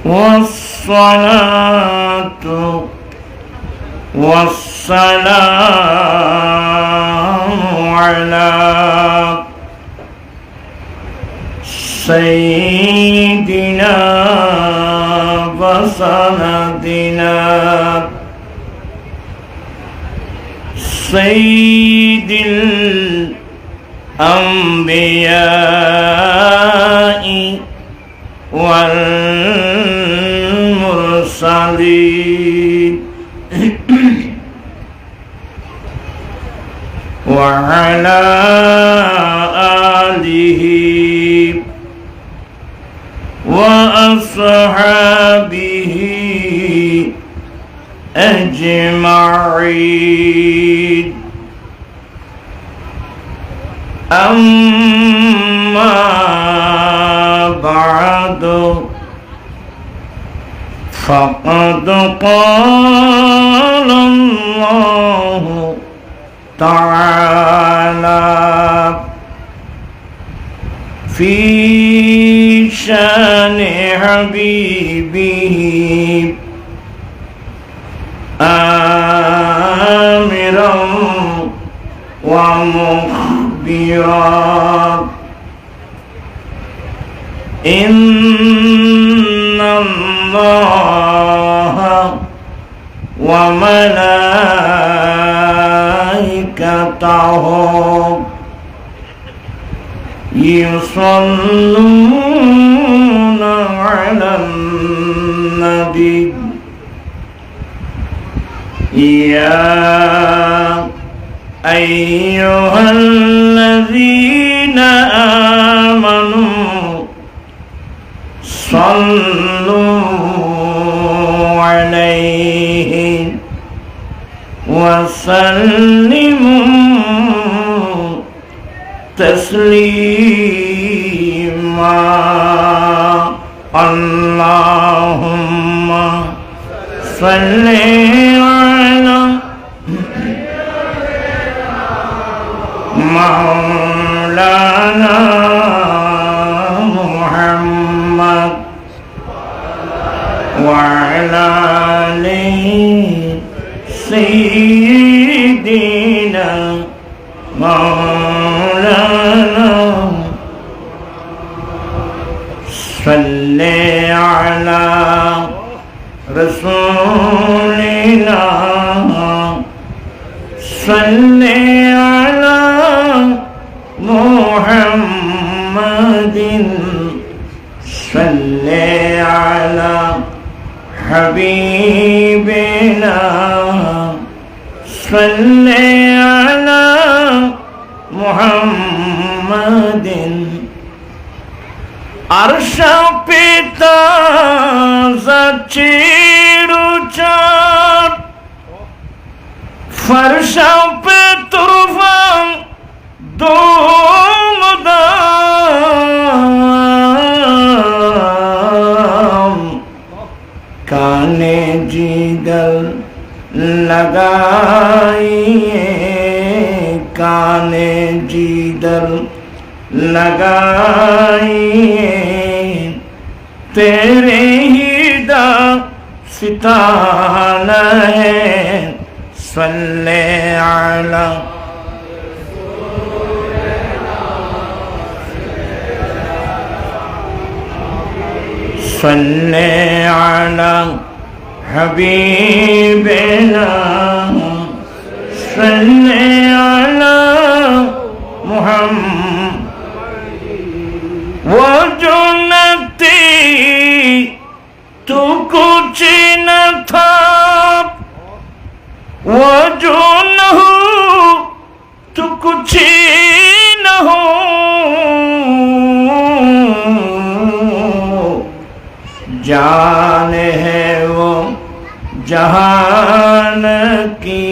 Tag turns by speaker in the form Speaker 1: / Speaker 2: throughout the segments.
Speaker 1: والصلاة والسلام على سيدنا وسندنا سيد الأنبياء والمرسلين وعلى آله وأصحابه أجمعين أما بعد فقد قال الله تعالى في شان حبيبه آمرا ومخبرا إن الله وملائكته يصلون على النبي يا أيها الذين آمنوا صلوا عليه وسلموا تسليما اللهم صل على مولانا محمد وعلى آل سيدنا مولانا صل على رسولنا صل على محمد صل على حبيبنا صل على محمد عرش পিতা চিরুচার فرش पे तूफान दोमदाम काने जिगल लगाइए काने जिगल लगाइए तेरे ही दा सिताना है सल्ले अला सल्ले अला हबीबना सल्ले अला मुहम्मद वो जो नती तू कुछ न था वो जो न हो तो कुछ न हो जान है वो जहान की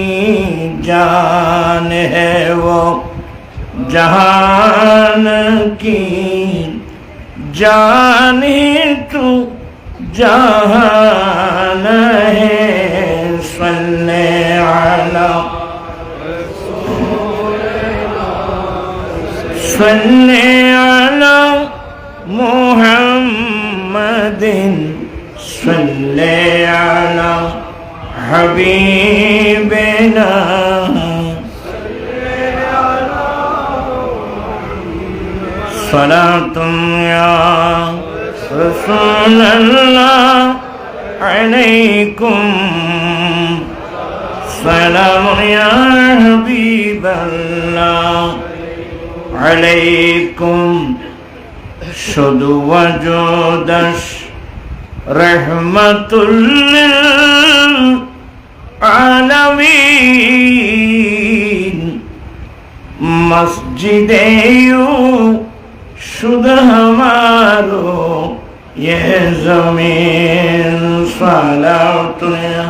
Speaker 1: जान है वो जहान की जान ही तू जहान है सल्ले अला सल्ले अला मुहम्मदिन صلي على حبيبنا صلاة يا رسول الله عليكم سلام يا حبيب الله عليكم শুধু ওয়াজুদাস রহমাতুল লিল আলামিন মসজিদে শুধু हमारो ये ज़मीन सलातुल्लाह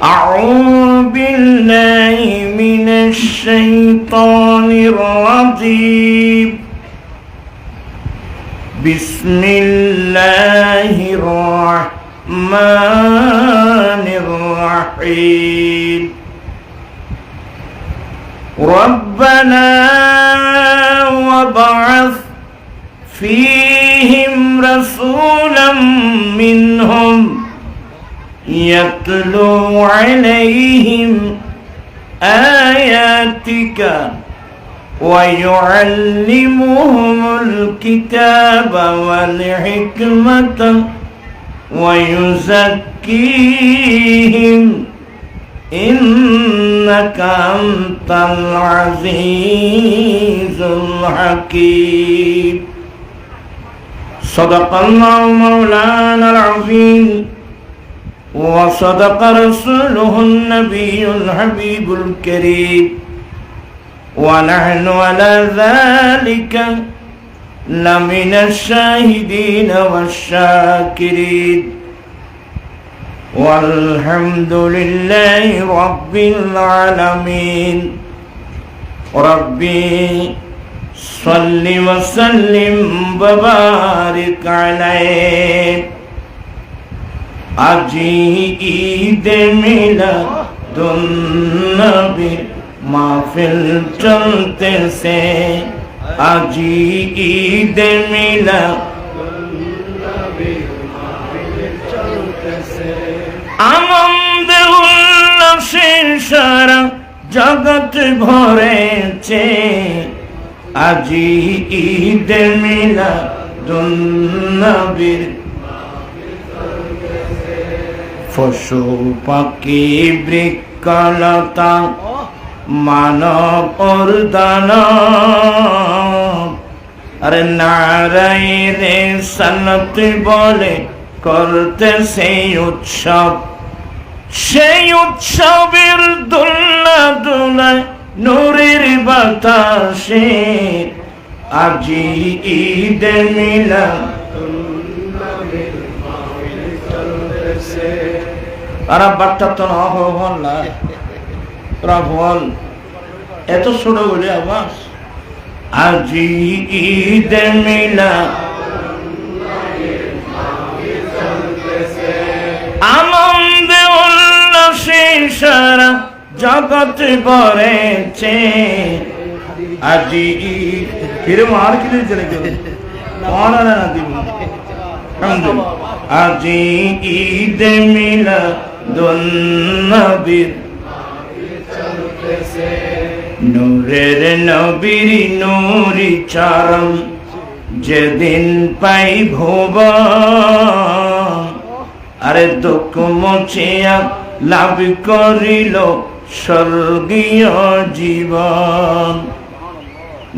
Speaker 1: أعوذ بالله من الشيطان الرجيم بسم الله الرحمن الرحيم ربنا وابعث فيهم رسولا منهم يتلو عليهم آياتك ويعلمهم الكتاب والحكمة ويزكيهم إنك أنت العزيز الحكيم صدق الله مولانا العظيم وصدق رسوله النبي الحبيب الكريم ونحن على ذلك لمن الشاهدين والشاكرين والحمد لله رب العالمين ربي صل وسلم وبارك عليه আজি ঈদ মিলাদুন নবী মাহফিল চলতেছে আজি ঈদ মিলাদুন নবী মাহফিল চলতেছে আনন্দ উল্লাসে সারা জগৎ ভরেছে আজি ঈদ মিলাদুন নবীর পশু পাখি বৃক্ষলতা মানব দানব আরে নারায়ণে সন্নত বলে করতে সেই উৎসব সেই উৎসবের দোলনা দোলায় নূরের বাতাসে আজি ঈদ মিলাদুন নবীর মাহফিল চলতেছে আর বার্তা তো না হল না তোরা বল এত ছোট বলে আওয়াজ আজি ঈদ আনন্দ উল্লাসে সারা জগৎ ভরেছে আজি ঈদ ফিরে মার কিনে চলে গেল না দিব আজি ঈদ মিলাদুন নবীর নূরের নবীর নূরি চরণ যেদিন পাই ভুবন আরে দুঃখ মুছিয়া লাভ করিল স্বর্গীয় জীবন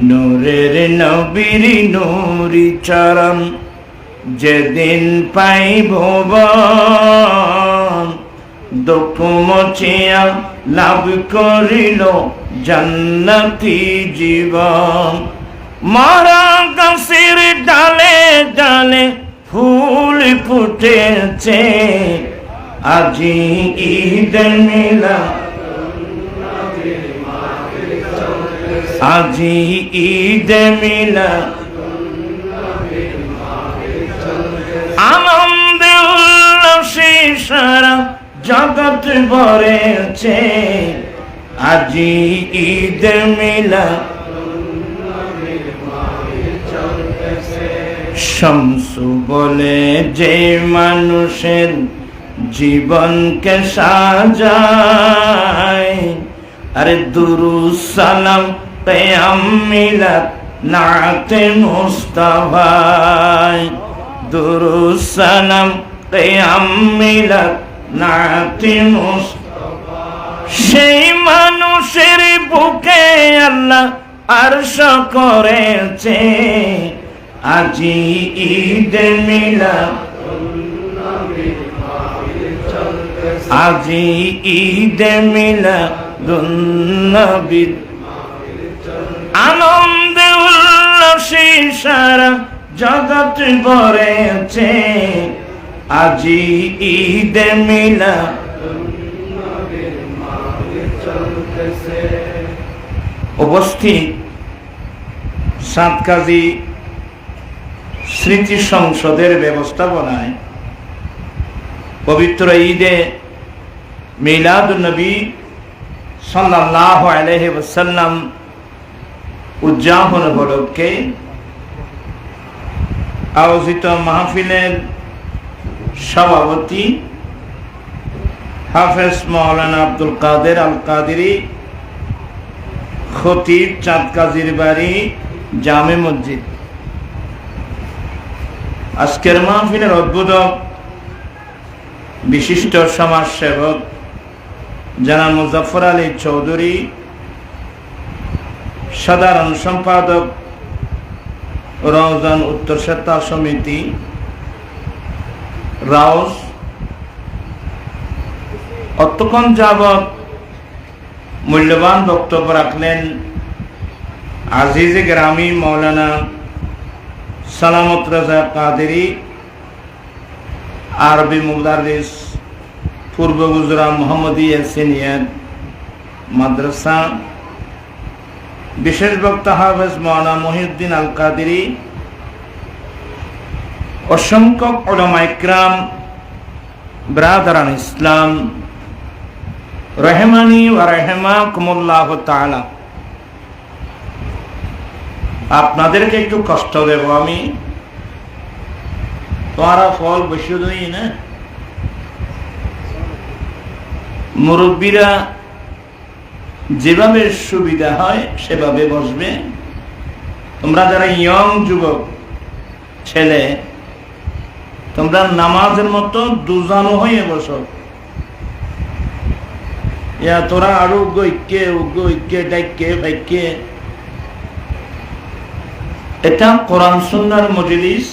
Speaker 1: নূরের নবীর নূরি চরণ যেদিন পাই ভুবন দুঃখ মুছিয়া লাভ করিল জান্নাতি জীবন মরা গাছের ডালে ডালে ফুল ফুটেছে আজি ঈদ মিলাদুন আজি ঈদ মিলাদুন আনন্দ উল্লাসে সারা জগৎ ভরেছে আজি ঈদ মিলাদ শামসু বলে যে মানুষের জীবনকে সাজায়, আরে দুরূদ সালাম কিয়াম মিলাদ নাতে মুস্তাফায়, দুরূদ সালাম কিয়াম মিলাদ নাতে মুস্তাফা। সেই মানুষের বুকে আল্লাহ আরশ করেছে আজি ঈদ মিলাদ, আজি ঈদ মিলাদুন নবী, আনন্দে উল্লাসে সারা জগৎ ভরেছে আজি ঈদ মিলাদুন নবী। উপস্থিত সাতকাজী স্মৃতি সংসদের ব্যবস্থাপনায় পবিত্র ঈদে মিলাদুন নবী সাল্লাল্লাহু আলাইহি ওয়াসাল্লাম উদযাপন উপলক্ষে আয়োজিত মাহফিলের সভাপতি হাফেজ মাওলানা আব্দুল কাদের আল কাদেরী, খতিব চাঁদকাজীর বাড়ি জামে মসজিদ। আজকের মাহফিলের উদ্বোধক বিশিষ্ট সমাজসেবক জনাব মুজাফফর আলী চৌধুরী, সাধারণ সম্পাদক রওজান উত্তর সেতা সমিতি রাউস, অত্যক্ষণ যাবৎ মূল্যবান বক্তব্য রাখলেন আজিজে গ্রামী মৌলানা সালামত রাজা কাদেরী, আরবি মুদারিস, পূর্ব গুজরাট মোহাম্মদিয়া সিনিয়র মাদ্রাসা, বিশেষ বক্তা হাফেজ মাওলানা মহিউদ্দিন আল কাদেরী, অসংখ্য উলামা ইকরাম, ব্রাদারান ইসলাম, রহমানি ওয়া রাহিমাকুমুল্লাহ তাআলা। আপনাদেরকে একটু কষ্ট দেব আমি, তোমারা ফল বসে দই না, মুরব্বীরা যেভাবে সুবিধা হয় সেভাবে বসবে। তোমরা যারা ইয়ং যুবক ছেলে, তোমরা নামাজের মতো দুজানো হয়ে বসো। ইয়া তোরা আরো উগ্গে ডাইকে ভাইকে, এটা কোরআন সুন্নাহর মজলিস।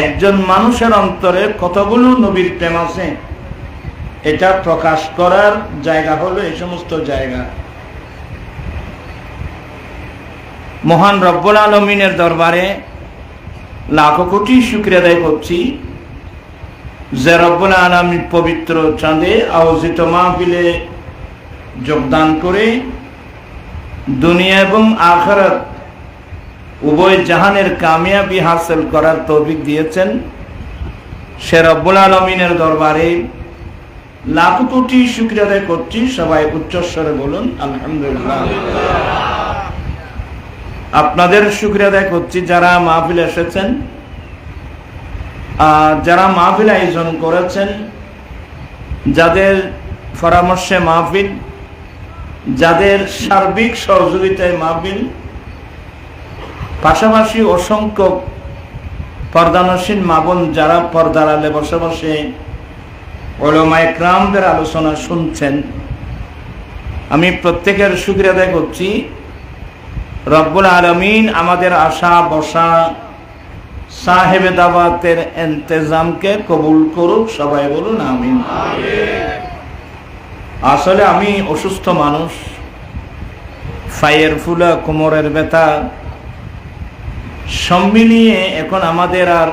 Speaker 1: একজন মানুষের অন্তরে কতগুলো নবীর প্রেম আছে এটা প্রকাশ করার জায়গা হলো এই সমস্ত জায়গা। মহান রব্বুল আলামিনের দরবারে লাখো কোটি শুকরিয়া আদায় করছি যে রব্বুল আলামিন পবিত্র চাঁদে আয়োজিত মাহফিলে যোগদান করে দুনিয়া এবং আখিরাত উভয় জাহানের কামিয়াবি হাসিল করার তৌফিক দিয়েছেন। সে রব্বুল আলামিনের দরবারে লাখ কোটি শুকরিয়া আদায় করছি। সবাই উচ্চস্বরে বলুন আলহামদুলিল্লাহ। আপনাদের শুকরিয়া আদায় করছি যারা মাহফিলে এসেছেন, যারা মাহফিল আয়োজন করেছেন, যাদের পরামর্শে মাহফিল, যাদের সার্বিক সহযোগিতায় মাহফিল, পাশাপাশি অসংখ্য পর্দানসীন মা বোন যারা পর্দার আলে বসে বসে উলামা ইকরামদের আলোচনা শুনছেন, আমি প্রত্যেকের শুকরিয়া আদায় করছি। রব্বুল আলামিন আমাদের আশা বসা সাহেবে দাওয়াতের ইন্তজামকে কবুল করুক। সবাই বলুন আমিন। আসলে আমি অসুস্থ মানুষ, ফাইয়ের ফুলা, কোমরের ব্যথা সব মিলিয়ে এখন আমাদের আর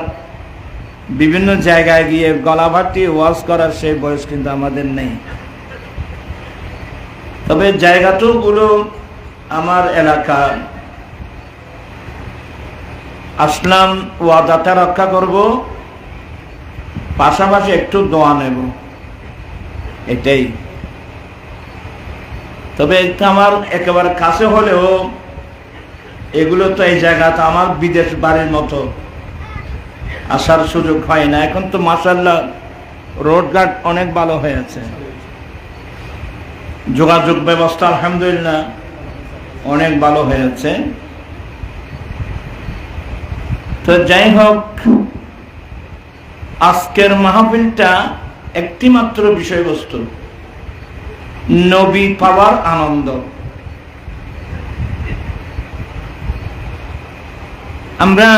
Speaker 1: বিভিন্ন জায়গায় গিয়ে গলা ভাটি ওয়াজ করার সেই বয়স কিন্তু আমাদের নেই। তবে জায়গাগুলো আমার এলাকা, আসলাম ওয়াদাটা রক্ষা করব, পাশাপাশি একটু দোয়া নেব, এটাই। তবে এটা আমার একেবারে কাছে হলেও এগুলো তো এই জায়গাতে আমার বিদেশ বাড়ির মতো আসার সুযোগ হয় না। এখন তো মাশাআল্লাহ রোডঘাট অনেক ভালো হয়েছে, যোগাযোগ ব্যবস্থা আলহামদুলিল্লাহ অনেক ভালো হয়েছে। তো যাই হোক, আজকের মাহফিলটা একটি মাত্র বিষয়বস্তু, নবী পাওয়ার আনন্দ। আমরা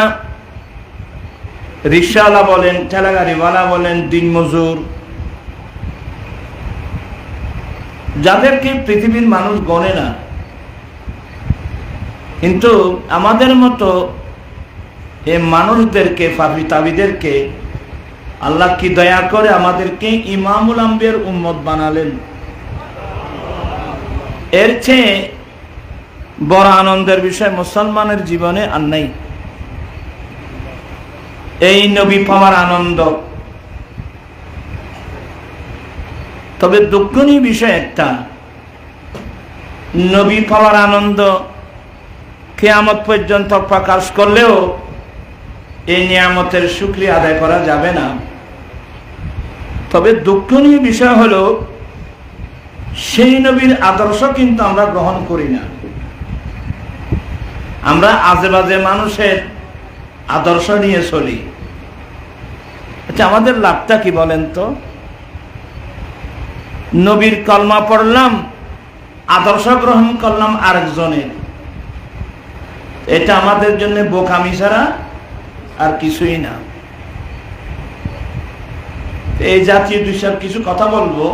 Speaker 1: রিকশাওয়ালা বলেন, ঠেলাগাড়িওয়ালা বলেন, দিনমজুর, যাদেরকে পৃথিবীর মানুষ গণে না, কিন্তু আমাদের মতো এই মানুষদেরকে, পাপী তাবিদেরকে আল্লাহ কি দয়া করে আমাদেরকে ইমামুল আম্বিয়ার উম্মত বানালেন। এর চেয়ে বড় আনন্দের বিষয় মুসলমানের জীবনে আর নাই। এই নবী পাওয়ার আনন্দ। তবে দুঃখনীয় বিষয় একটা, নবী পাওয়ার আনন্দ কিয়ামত পর্যন্ত প্রকাশ করলেও এই নিয়ামতের শুকরিয়া আদায় করা যাবে না। তবে দুঃখনীয় বিষয় হলো সেই নবীর আদর্শ কিন্তু আমরা গ্রহণ করি না। আমরা আজে বাজে মানুষের আদর্শ নিয়ে চলি। আচ্ছা, আমাদের লাভটা কি বলেন তো? নবীর কলমা পড়লাম, আদর্শ গ্রহণ করলাম আরেকজনের, এটা আমাদের জন্য বোকামি ছাড়া আর কিছুই না। এই জাতীয় বিষয়ের কিছু কথা বলবো।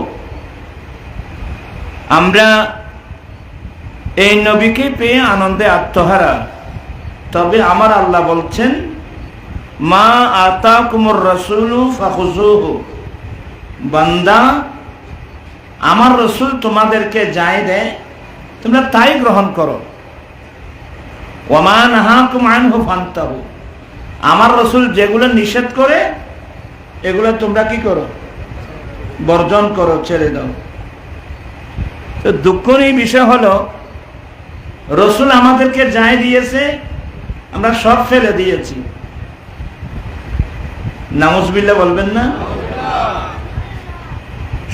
Speaker 1: আমরা এই নবীকে পেয়ে আনন্দে আত্মহারা, তবে আমার আল্লাহ বলছেন, মা আতাকুমুর রাসূলু ফাখুযুহু, বান্দা আমার রসুল তোমাদেরকে যাই দেয় তোমরা তাই গ্রহণ করো। ওয়া মা নাহাকুম আনহু ফান্তাহু, আমার রসুল যেগুলো নিষেধ করে এগুলো তোমরা কি করো? বর্জন করো, ছেড়ে দাও। তো দুঃখের এই বিষয় হলো, রসুল আমাদেরকে যাই দিয়েছে আমরা সব ফেলে দিয়েছি। নাউজুবিল্লাহ বলবেন না?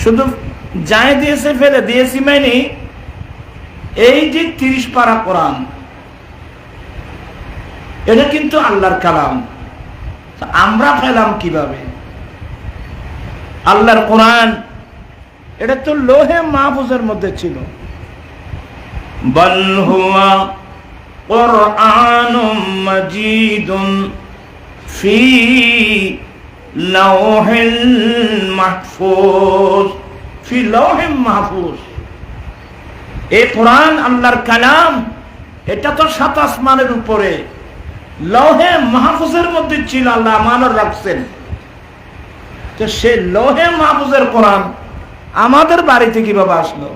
Speaker 1: শুধু যাই দিয়েছে ফেলে দিয়েছি মানে এই যে 30 পারা কোরআন, এটা কিন্তু আল্লাহর কালাম, আমরা পেলাম কিভাবে? আল্লাহর কোরআন এটা তো লোহে মাহফুজের মধ্যে ছিল। বাল হুয়া কুরআনুম মাজিদুন ফি লাওহিল মাহফুজ, ফি লাওহিল মাহফুজ। এই কোরআন আল্লাহর কালাম, এটা তো 7 আসমানের উপরে লৌহে মাহফুজের মধ্যে ছিল, আল্লাহ আমানত রাখছেন। তো সেই লৌহে মাহফুজের কোরআন আমাদের বাড়িতে কিভাবে আসলো?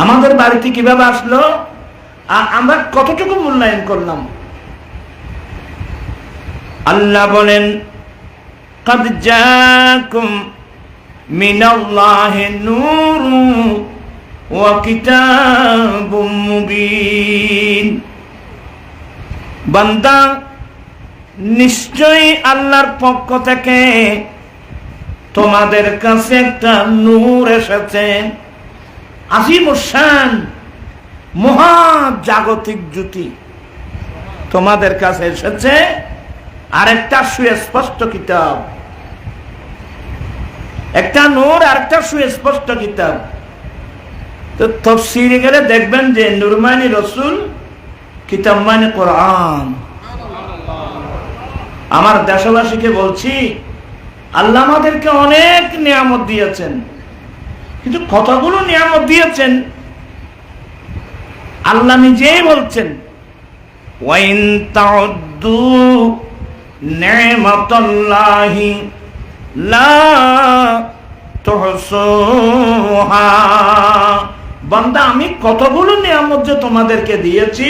Speaker 1: আমাদের বাড়িতে কিভাবে আসলো আর আমরা কতটুকু মূল্যায়ন করলাম? আল্লাহ বলেন, قد جاءكم من الله نور وكتاب مبين। বান্দা নিশ্চয়ই আল্লাহর পক্ষ থেকে তোমাদের কাছে একটা নূর এসেছে, আজিমুশ শান, মহা জাগতিক জ্যোতি তোমাদের কাছে এসেছে, আর একটা সুস্পষ্ট কিতাব, একটা নূর আর একটা সুস্পষ্ট কিতাব। তো তাফসীরে গেলে দেখবেন যে নূর মানে রাসূল, কিতাব মানে কোরআন। আমার দেশবাসীকে বলছি, আল্লাহ আমাদেরকে অনেক নিয়ামত দিয়েছেন, কিন্তু কতগুলো নিয়ামত দিয়েছেন আল্লাহ নিজেই বলছেন, ওয়াইন তাউদ্দু নি'মাতাল্লাহি লা তুহসুহা। বান্দা আমি কতগুলো নিয়ামত যে তোমাদেরকে দিয়েছি,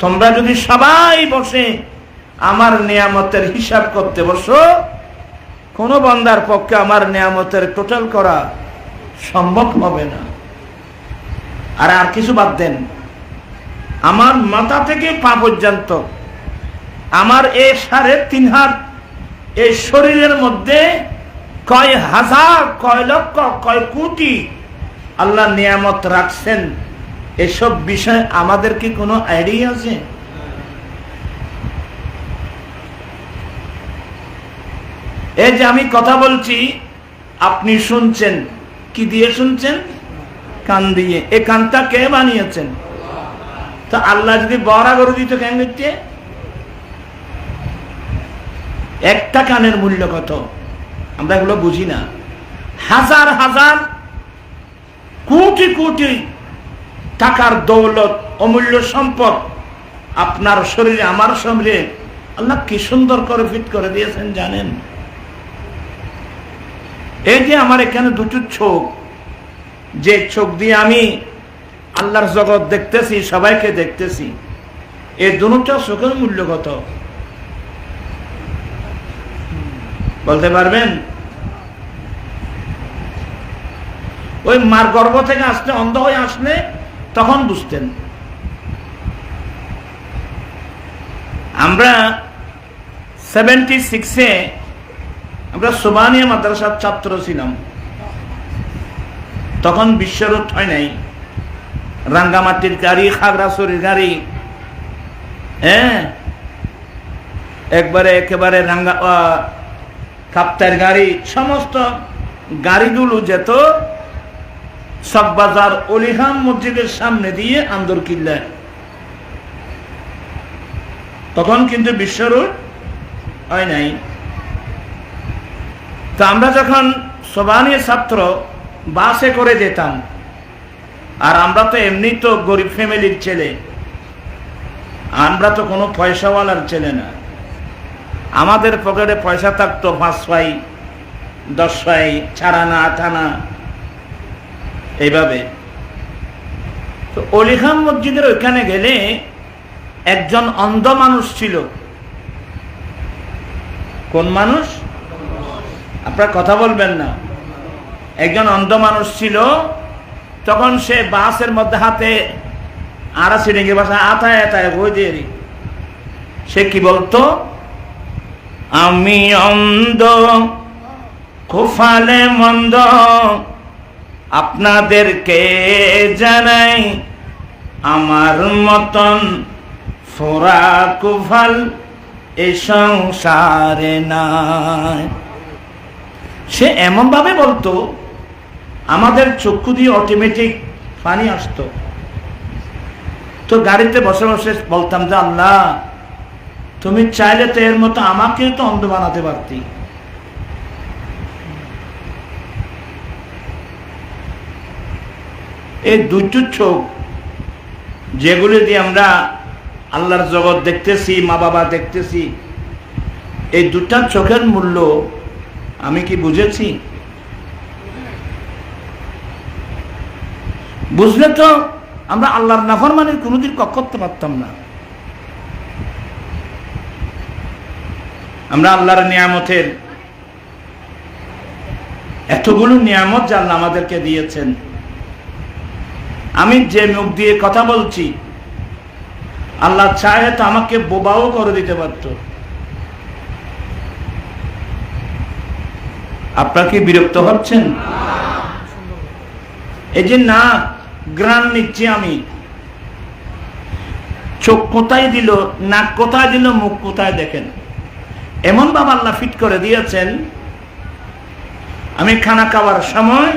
Speaker 1: তোমরা যদি সবাই বসে আমার নিয়ামতের হিসাব করতে বসো কোন বান্দার পক্ষে আমার নিয়ামতের টোটাল করা সম্ভব হবে না। আর কিছু বাদ দেন, আমার মাথা থেকে পা পর্যন্ত আমার এই 3.5 হাত এই শরীরের মধ্যে কয় হাজার, কয় লক্ষ, কয় কোটি আল্লাহ নিয়ামত রাখছেন, এসব বিষয় আমাদের কি কোনো আইডিয়া আছে? এই যে আমি কথা বলছি, আপনি শুনছেন, কি দিয়ে শুনছেন? কান দিয়ে। এই কানটা কে বানিয়েছেন? তো আল্লাহ যদি বড় করে দিত কেন দিতে? একটা কানের মূল্য কত আমরা এগুলো বুঝি না। হাজার হাজার কোটি কোটি টাকার দৌলত, অমূল্য সম্পদ আপনার শরীরে, আমার শরীরে আল্লাহ কি সুন্দর করে ফিট করে দিয়েছেন জানেন? এই যে আমার এখানে দুটো চোখ, যে চোখ দিয়ে আমি আল্লাহর জগৎ দেখতেছি, সবাইকে দেখতেছি, এই দুটো চোখের মূল্য কত বলতে পারবেন? ওই মার গর্ভ থেকে আসলে, অন্ধ হয়ে আসলে তখন বুঝতেন। আমরা 76-এ আমরা সুবহানিয়া মাদ্রাসার ছাত্র ছিলাম। তখন বিশ্বরোধ হয় নাই, রাঙ্গামাটির গাড়ি, খাগড়াছড়ির গাড়ি, হ্যাঁ একেবারে রাঙ্গা কাপ্তার গাড়ি, সমস্ত গাড়িগুলো যেত চকবাজার অলিহাম মসজিদের সামনে দিয়ে আন্দরকিল্লায়। তখন কিন্তু বিশ্বরোধ হয় নাই। তো আমরা যখন সুবহানিয়া ছাত্র বাসে করে যেতাম, আর আমরা তো এমনি তো গরিব ফ্যামিলির ছেলে, আমরা তো কোনো পয়সাওয়ালার ছেলে না। আমাদের পকেটে পয়সা থাকতো 5 পাই, 10 পাই, ছাড়ানা 8 আনা, এইভাবে। তো অলিখান মসজিদের ওইখানে গেলে একজন অন্ধ মানুষ ছিল। কোন মানুষ? আপনারা কথা বলবেন না। একজন অন্ধ মানুষ ছিল। তখন সে বাসের মধ্যে হাতে আড়া সিরিঙ্গি বাসা আতায় আতায় বই দিয়ে, সে কি বলতো? আমি অন্ধ কুফালে মন্দ, আপনাদেরকে জানাই আমার মতন ফোরা কুফাল এই সংসারে নাই। সে এমন ভাবে বলতো, আমাদের চক্ষু দিয়ে অটোমেটিক পানি আসতো। তো গাড়িতে বসে বসে বলতাম যে আল্লাহ, তুমি চাইলে তো এর মতো আমাকে তো অন্ধ বানাতে পারতি। এই দুটো চোখ যেগুলি দিয়ে আমরা আল্লাহর জগৎ দেখতেছি, মা বাবা দেখতেছি, এই দুটা চোখের মূল্য আমি কি বুঝেছি? বুঝলে তো আমরা আল্লাহর নাফরমানির কোনোদিন করতে পারতাম না। আমরা আল্লাহর নিয়ামতের এতগুলো নিয়ামত যা আল্লাহ আমাদেরকে দিয়েছেন, আমি যে মুখ দিয়ে কথা বলছি, আল্লাহ চায় তো আমাকে বোবাও করে দিতে পারত। আপনারা কি বিরক্ত হচ্ছেন? এই যে না গ্রান নিচ্ছি আমি, চোখ কোথায় দিল, নাক কোথায় দিল, মুখ কোথায়, দেখেন এমন ভাবে আল্লাহ ফিট করে দিয়েছেন। আমি খানা খাওয়ার সময়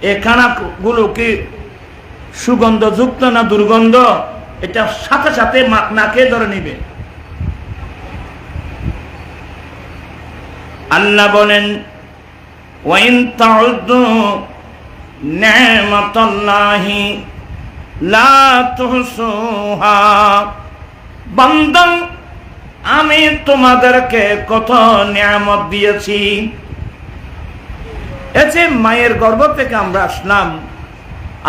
Speaker 1: এই খানাগুলো কি সুগন্ধযুক্ত না দুর্গন্ধ, এটা সাথে সাথে নাকে ধরে নিবে। আল্লাহ বলেন ওয়াইন তাউদ্দু নি'মাতাল্লাহি লা তুহসুহা, বান্দা আমি তোমাদেরকে কত নিয়ামত দিয়েছি। এই যে মায়ের গর্ভ থেকে আমরা আসলাম,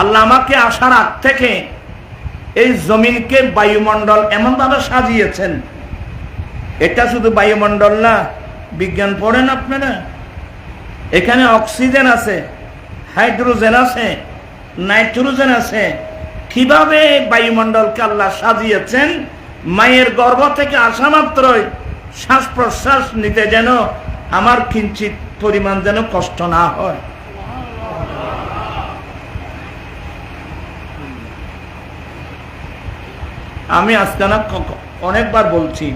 Speaker 1: আল্লাহ আমাকে আসার আগ থেকে এই জমিনকে বায়ুমণ্ডল এমন ভাবে সাজিয়েছেন। এটা শুধু বায়ুমণ্ডল না, বিজ্ঞান পড়েন আপনারা? এখানে অক্সিজেন আছে, হাইড্রোজেন আছে, নাইট্রোজেন আছে। কিভাবে বায়ুমণ্ডলকে আল্লাহ সাজিয়েছেন, মায়ের গর্ভ থেকে আসা মাত্রই শ্বাস প্রশ্বাস নিতে যেন আমার কিঞ্চিত পরিমাণ যেন কষ্ট না হয়। আমি আজকে না অনেকবার বলছি,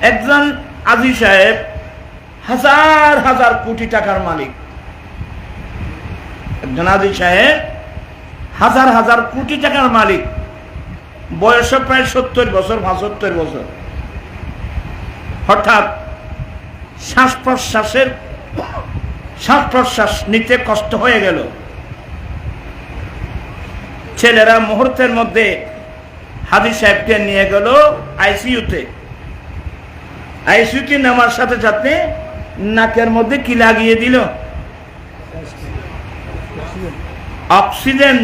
Speaker 1: একজন আজি সাহেব হাজার হাজার কোটি টাকার মালিক, একজন আজি সাহেব হাজার হাজার কোটি টাকার মালিক, বয়স প্রায় 70 বছর 75 বছর। হঠাৎ শ্বাস প্রশ্বাস নিতে কষ্ট হয়ে গেল। ছেলেরা মুহূর্তের মধ্যে হাজি সাহেবকে নিয়ে গেল আইসিইউতে। আইসিইউতে নেওয়ার সাথে সাথে নাকের মধ্যে কি লাগিয়ে দিল? অক্সিজেন,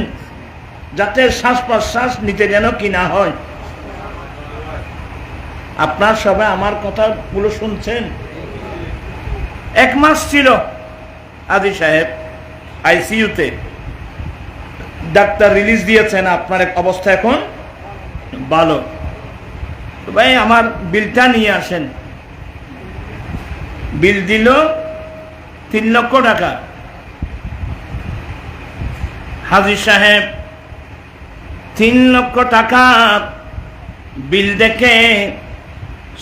Speaker 1: যাতে শ্বাস প্রশ্বাস নিতে যেন কি না হয়। আপনার সবাই আমার কথাগুলো শুনছেন? 1 মাস ছিল আজি সাহেব আইসিইউতে। ডাক্তার রিলিজ দিয়েছেন, আপনার অবস্থা এখন ভালো, ভাই আমার বিলটা নিয়ে আসেন। বিল দিল 3 লক্ষ টাকা। হাজি সাহেব 3 লক্ষ টাকা বিল দেখে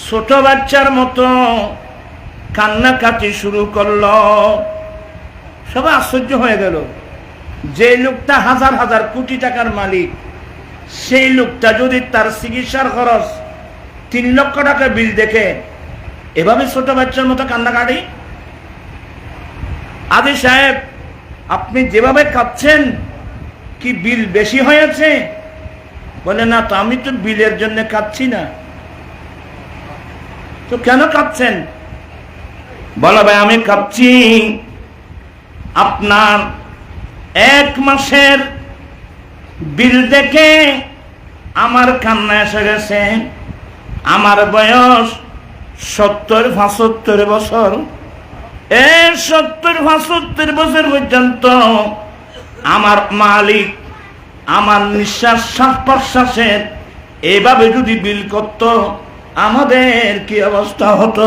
Speaker 1: ছোট বাচ্চার মতো কান্নাকাটি শুরু করলো। সবাই আশ্চর্য হয়ে গেল, যে লোকটা হাজার হাজার কোটি টাকার মালিক, সেই লোকটা যদি তার চিকিৎসার খরচ 3 লক্ষ টাকা বিল দেখে এভাবে ছোট বাচ্চার মতো কান্নাকাটি। আদি সাহেব, আপনি যেভাবে কাঁদছেন কি বিল বেশি হয়েছে? বলে না তো, আমি তো বিলের জন্য কাঁদছি না। তো কেন কাঁদছেন? বলো ভাই আমি কাঁদছি আপনার 1 মাসের বিল দেখে আমার কান্না এসে গেছে। আমার বয়স 70-75 বছর। এই 70-75 বছর পর্যন্ত আমার মালিক আমার নিঃশ্বাস প্রশ্বাসের এইভাবে যদি বিল করত, আমাদের কি অবস্থা হতো?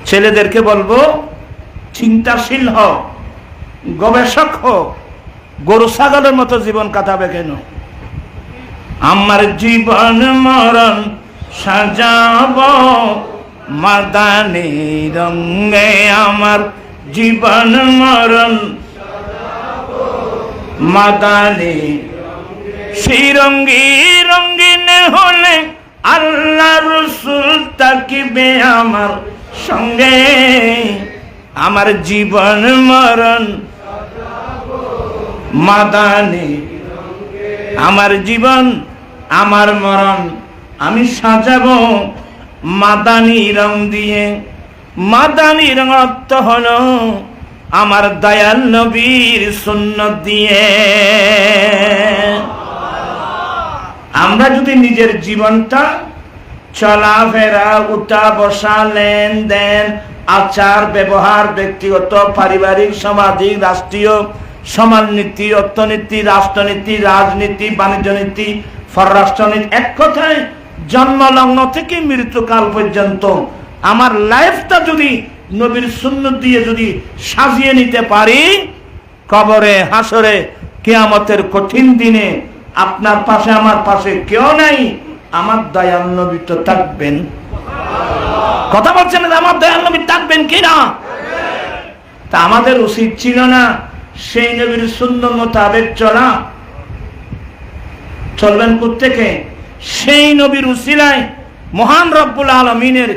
Speaker 1: ছেলেদেরকে বলবো, চিন্তাশীল হও, গবেষক হও, গরু ছাগলের মতো জীবন কাটাবে কেন? আমার জীবন মরণ সাজাব মাদানি রঙে, আমার জীবন মরণ মাদানি। সেই রঙ্গি রঙ্গিন হলে আল্লাহ রসুল তাকিবে আমার সঙ্গে। আমার জীবন মরণ মাদানি, আমার জীবন আমার মরণ আমি সাজাবো মাদানি রং দিয়ে। মাদানি রং অর্থ হলো আমার দয়াল নবীর সুন্নাত দিয়ে। আমরা যদি নিজের জীবনটা চলাফেরা, উঠা বসা, লেনদেন, আচার ব্যবহার, ব্যক্তিগত, পারিবারিক, সামাজিক, রাষ্ট্রীয়, সমাজনীতি, অর্থনীতি, রাষ্ট্রনীতি, রাজনীতি, বাণিজ্য নীতি, পররাষ্ট্রনীতি, এক কথায় জন্মলগ্ন থেকে মৃত্যুকাল পর্যন্ত আমার লাইফটা যদি নবীর সুন্নাত দিয়ে যদি সাজিয়ে নিতে পারি, কবরে, হাসরে, কিয়ামতের কঠিন দিনে আপনার পাশে আমার পাশে কেউ নাই, আমার দয়াল নবী তো থাকবেন। কথা বলছেন, আমার দয়াল নবী থাকবেন কিনা? তা আমাদের উচিত ছিল না সেই নবীর সুন্নাত মোতাবেক চলা? চলবেন কোত্থেকে? সেই নবীর উসিলায় মহান রব্বুল আলামিনের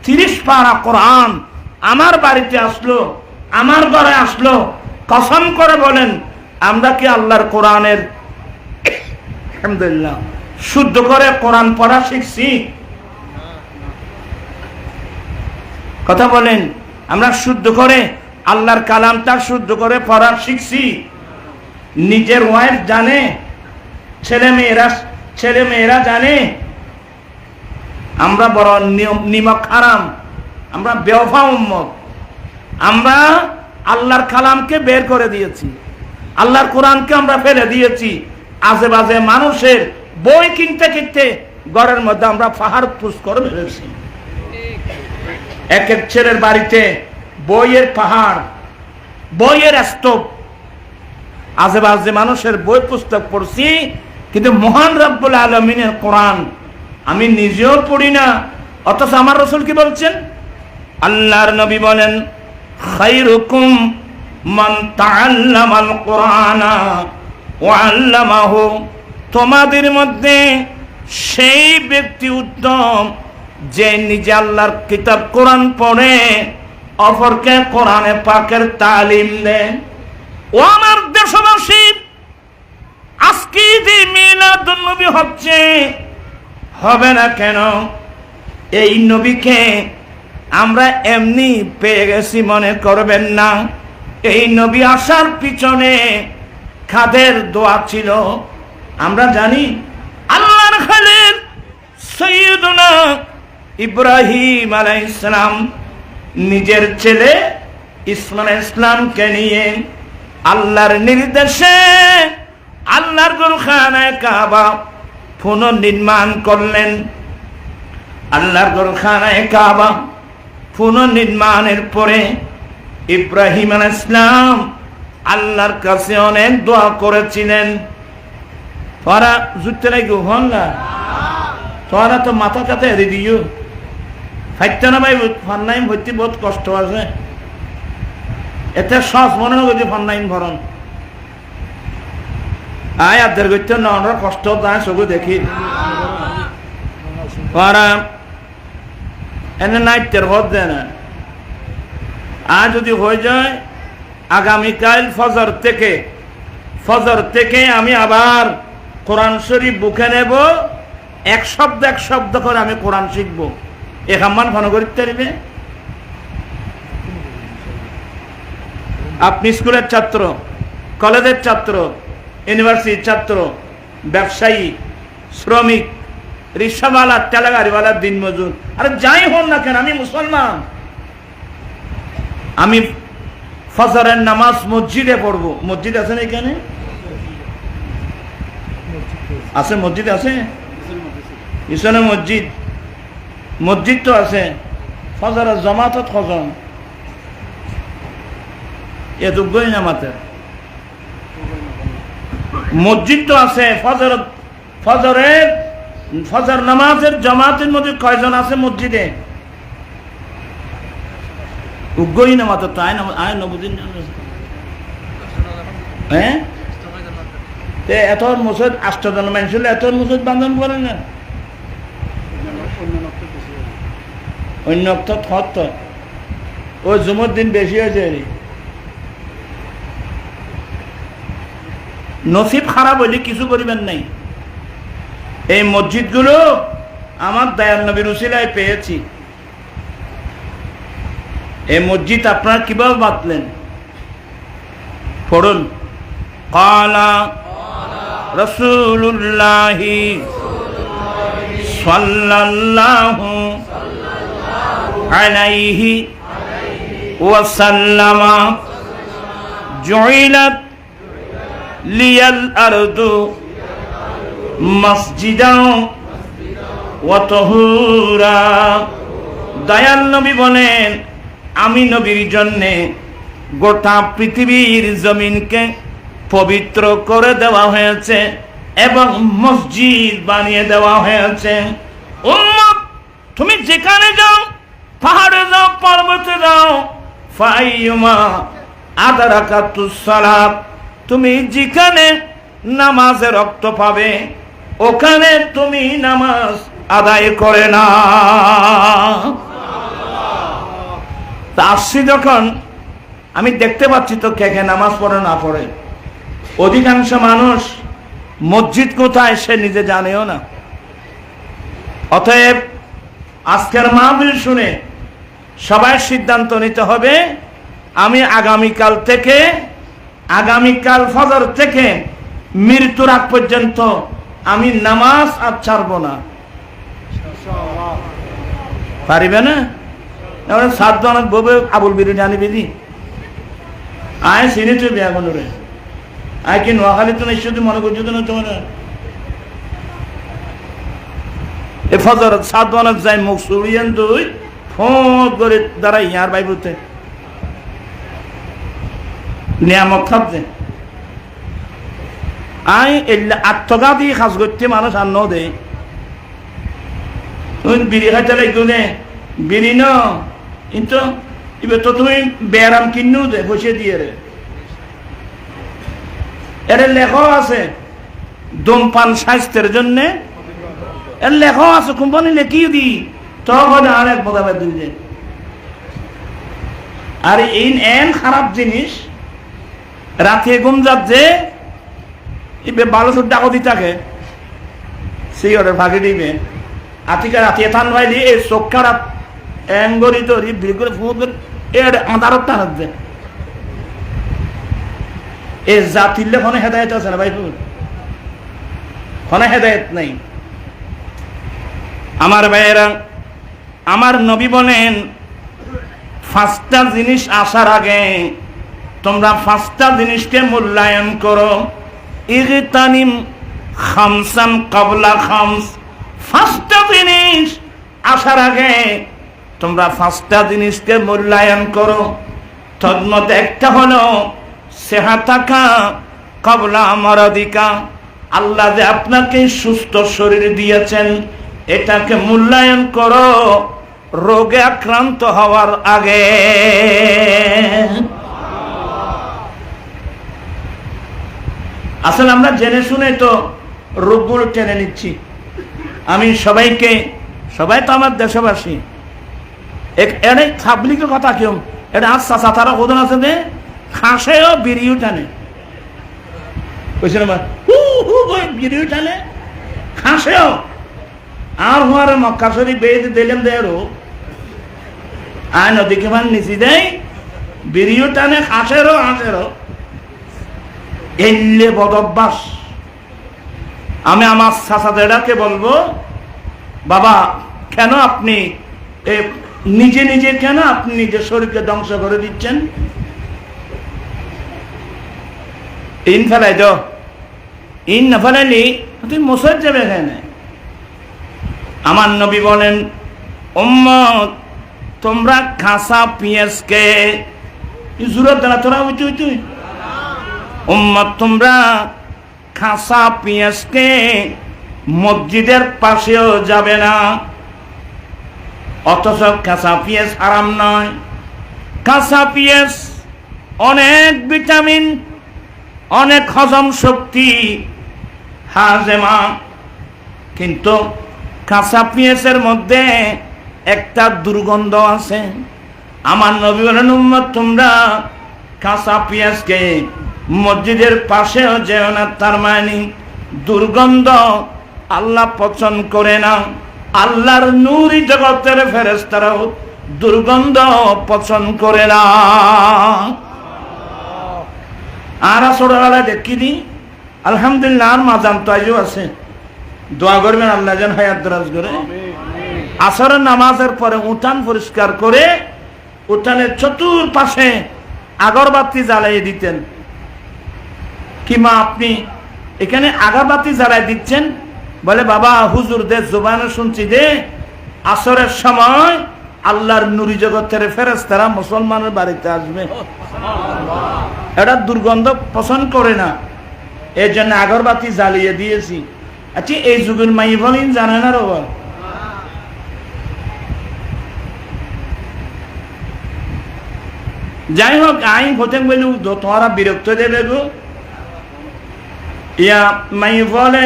Speaker 1: 30 পারা কোরআন আমার বাড়িতে আসলো, আমার ঘরে আসলো। কসম করে বলেন, আমরা কি আল্লাহর কোরআনের আলহামদুলিল্লাহ শুদ্ধ করে কোরআন পড়া শিখছি? কথা বলেন, আমরা শুদ্ধ করে আল্লাহর কালামটা শুদ্ধ করে পড়া শিখছি? নিজের ওয়াইফ জানে, ছেলে মেয়েরা ছেলে মেয়েরা জানে আমরা বড় নিমক হারাম, আমরা বেওফা উম্মত, আমরা আল্লাহর কালামকে বের করে দিয়েছি, আল্লাহর কোরআনকে আমরা ফেলে দিয়েছি, আজে বাজে মানুষের বই কিনতে কিনতে ঘরের মধ্যে আমরা পাহাড় পুষ করে ফেলেছি। এক এক ছেলের বাড়িতে বইয়ের পাহাড়, বইয়ের স্তূপ, আজে বাজে মানুষের বই পুস্তক পড়ছি, কিন্তু মহান রব্বুল আলামিনের কোরআন আমি নিজেও পড়ি না। অথচ আমার রাসূল কি বলছেন? আল্লাহর নবী বলেন, খায়রুকুম মান তাআল্লামাল কুরআনা ওয়া আল্লামাহু, তোমাদের মধ্যে সেই ব্যক্তি উত্তম যে নিজে আল্লাহর কিতাব কোরআন পড়ে অপরকে কোরআনে পাকের তালিম দেয়। ও আমার দেশবাসী, আজকে যে মিলাদুন নবী হচ্ছে, হবে না কেন? এই নবীকে আমরা এমনি পেয়ে গেছি মনে করবেন না। এই নবী আসার পিছনে কাদের দোয়া ছিল আমরা জানি। আল্লাহর খলিল সাইয়্যিদুনা ইব্রাহিম আলাইহিস সালাম নিজের ছেলে ইসমাঈল ইসলামকে নিয়ে আল্লাহর নির্দেশে আল্লাহর ঘরখানায় কাবা পুনর্নির্মাণ করলেন। আল্লাহর ঘরখানায় কাবা পুনর্নির্মাণের পরে ইব্রাহিম আলাইহিস সালাম আল্লাহর কাছে অনেক দোয়া করেছিলেন। তোরা জুতে লাগো হন না, তোরা তো মাথা কাতে এড়ে দিও ফাইতে না ভাই। ফান্নাইম ভর্তি বহুত কষ্ট আছে, এতে সস মনে হয় যে ফান্নাইম ভরণ আয় আদের করতে না কষ্ট তাই চকু দেখি তোরা এনে নাইটের হত দেয় না। আর যদি হয়ে যায় আগামীকাল ফজর থেকে আমি আবার কোরআন শরীফ বুকে নেব, এক শব্দ করে আমি কোরআন শিখব। এ কামান ভালো করতে পারবে? আপনি স্কুলের ছাত্র, কলেজের ছাত্র, ইউনিভার্সিটির ছাত্র, ব্যবসায়ী, শ্রমিক, রিক্সাওয়ালা, ঠেলাগাড়িওয়ালা, দিনমজুর, আরে যাই হন না কেন, আমি মুসলমান। আমি ফজরের নামাজ মসজিদে পড়বো। মসজিদ আছে না এখানে? আছে, মসজিদ আছে, পিছনে মসজিদ তো আছে। ফজরের জমাতত খজন এ যোগ্যই নামাতে মসজিদ তো আছে। ফজর নামাজের জামাতের মধ্যে কয়জন আছে মসজিদে? উগ্রই নামাতে তো আয় নবুদ্দিন। হ্যাঁ, এত মসজিদ 8 জন মানুষ হলে এত মসজিদ বান্ধন করে না। অন্য অর্থ ওই জুমার দিন বেশি হয়েছে। নসিব খারাপ হইলে কিছু করিবেন নাই। এই মসজিদগুলো আমার দয়াল নবীর উসিলায় পেয়েছি। এই মসজিদ আপনারা কিভাবে বাঁধলেন? পড়ুন, ক্বালা রাসূলুল্লাহি সাল্লাল্লাহু আলাইহি ওয়াসাল্লাম জুইলাত লিয়াল আরদু মসজিদাও ওয়া তাহুরা। দয়াল নবী বলেন, আমি নবীর জন্যে গোটা পৃথিবীর জমিনকে পবিত্র করে দেওয়া হয়েছে এবং মসজিদ বানিয়ে দেওয়া হয়েছে। উম্মত, তুমি যেখানে যাও, পাহাড়ে যাও, পর্বতে যাও, ফাইয়ুমা আদরাকাতুস সালাত, তুমি যেখানে নামাজের রক্ত পাবে ওখানে তুমি নামাজ আদায় করে না। তা আসছি যখন আমি দেখতে পাচ্ছি তো কে কে নামাজ পড়ে না পড়ে। অধিকাংশ মানুষ মসজিদ কোথায় সে নিজে জানেও না। অতএব আজকের মাহফিল শুনে সবাই সিদ্ধান্ত নিতে হবে, আমি আগামীকাল ফজর থেকে মৃত্যুর আগ পর্যন্ত আমি নামাজ আর ছাড়বো না। পারিবে না? সাত জনের ববে আবুল বিরিয়ানি আনিবি দি আয় চিনি তুই বিয়া করে আয় কি নোয়াখালী তো নিশ্চয় তুই মনে করছো তো না তোমার এ ফজর সাত জনের যাই মুখ সুড়িয়েন তুই ফোন করে দাঁড়াই ইয়ার বাইবুতে নিয়ামক থাকছে আই আত্মগা দিয়ে কাজ করতে মানুষ আর ন দে তুমি বিড়ি খাইতে লাগবে নে বিড়ি ন কিন্তু এবার তো তুমি ব্যায়াম কিনু দে বসে দিয়ে রে এর লেখাও আছে ধূমপান স্বাস্থ্যের জন্য এর লেখাও আছে কোম্পানি লেখিয়ে দি তখন আর এক বোঝাবে দিল আর এই এন খারাপ জিনিস রাতে ঘুম যাচ্ছে এবার বালুসুর ডাকতি থাকে সিগারেট ভাগে দিবে আতিকা রাতে থান ভাইলি এই চোখ খারাপ এঙ্গরি তরি বিলকুল ফুট এর আদারত টানাচ্ছে এ জাতিলে কোনো হেদায়ত আছে না ভাই কোনো হেদায়ত নাই। আমার ভাইয়েরা আমার নবী বলেন পাঁচটা জিনিস আসার আগে তোমরা পাঁচটা জিনিসকে মূল্যায়ন করো। ইগতানিম খামসান ক্বাবলা খামস, পাঁচটা জিনিস আসার আগে তোমরা পাঁচটা জিনিসকে মূল্যায়ন করো। তন্মধ্যে একটা হলো সেহাতাকা ক্বাবলা মারাদিকা, আল্লাহ যে আপনাকে সুস্থ শরীর দিয়েছেন এটাকে মূল্যায়ন করো রোগে আক্রান্ত হওয়ার আগে। আসলে আমরা জেনে শুনে তো রোগগুলো টেনে নিচ্ছি। আমি সবাই তো আমার দেশবাসী এনে ছাবলিকের কথা কেউ এটা আচ্ছা তারা কোথাও আছে যে খাসেও বিড়িও টানে বুঝছে না বিড়িও টানে খাসেও আর হওয়ার মক্কা শরীফ বেঁধে দিলেন দেরও আর নদীকে মান নিচি দেয় বিড়িও টানে হাঁসেরও এলে বদ অভ্যাস। আমি আমার চাচাদেরকে বলবো বাবা কেন আপনি নিজে কেন আপনি নিজের শরীরকে ধ্বংস করে দিচ্ছেন? ইন ফেলাই তো ইন না ফেলাইলি তুই মশার যাবে এখানে। আমার নবী বলেন উম্মত তোমরা খাসা পিঁয়াজকে জুরত দেনা তোরা তুই উম্মত তোমরা খাসা পিঁয়াজকে মসজিদের পাশেও যাবে না। অথচ কাঁচা পেঁয়াজ হারাম নয়। কাঁচা পেঁয়াজ অনেক ভিটামিন, অনেক হজম শক্তি, হাজেমা, কিন্তু কাঁচা পেঁয়াজের মধ্যে একটা দুর্গন্ধ আছে। আমার নবী বলেন উম্মত তোমরা কাঁচা পেঁয়াজকে মসজিদের পাশেও যেও না, তার মানে দুর্গন্ধ আল্লাহ পছন্দ করে না। আল্লাহর নূরি জগতের ফেরেশতারাও দুর্গন্ধ পছন্দ করে না। আর ছোটবেলা দেখি দি আলহামদুলিল্লাহ আর মাজান তো আজও আছে, দোয়া করবেন আল্লাহ যেন হায়াত দরাজ করে। আসরের নামাজের পরে উঠান পরিষ্কার করে উঠানের চতুর্পাশে আগরবাতি জ্বালিয়ে দিতেন। কি মা আপনি এখানে আগরবাতি জ্বালাই দিচ্ছেন? বলে বাবা হুজুরদের জবানে শুনছি যে আসরের সময় আল্লাহর নূরি জগতের ফেরেশতারা মুসলমানের বাড়িতে আসবে, এটা দুর্গন্ধ পছন্দ করে না, এর জন্য আগরবাতি জ্বালিয়ে দিয়েছি। আচ্ছা এই যুগের মাই বলেন জানে না রব। যাই হোক আইন ভোটেন বলি তোমারা বিরক্ত দেবে গো ইয়া মাই বলে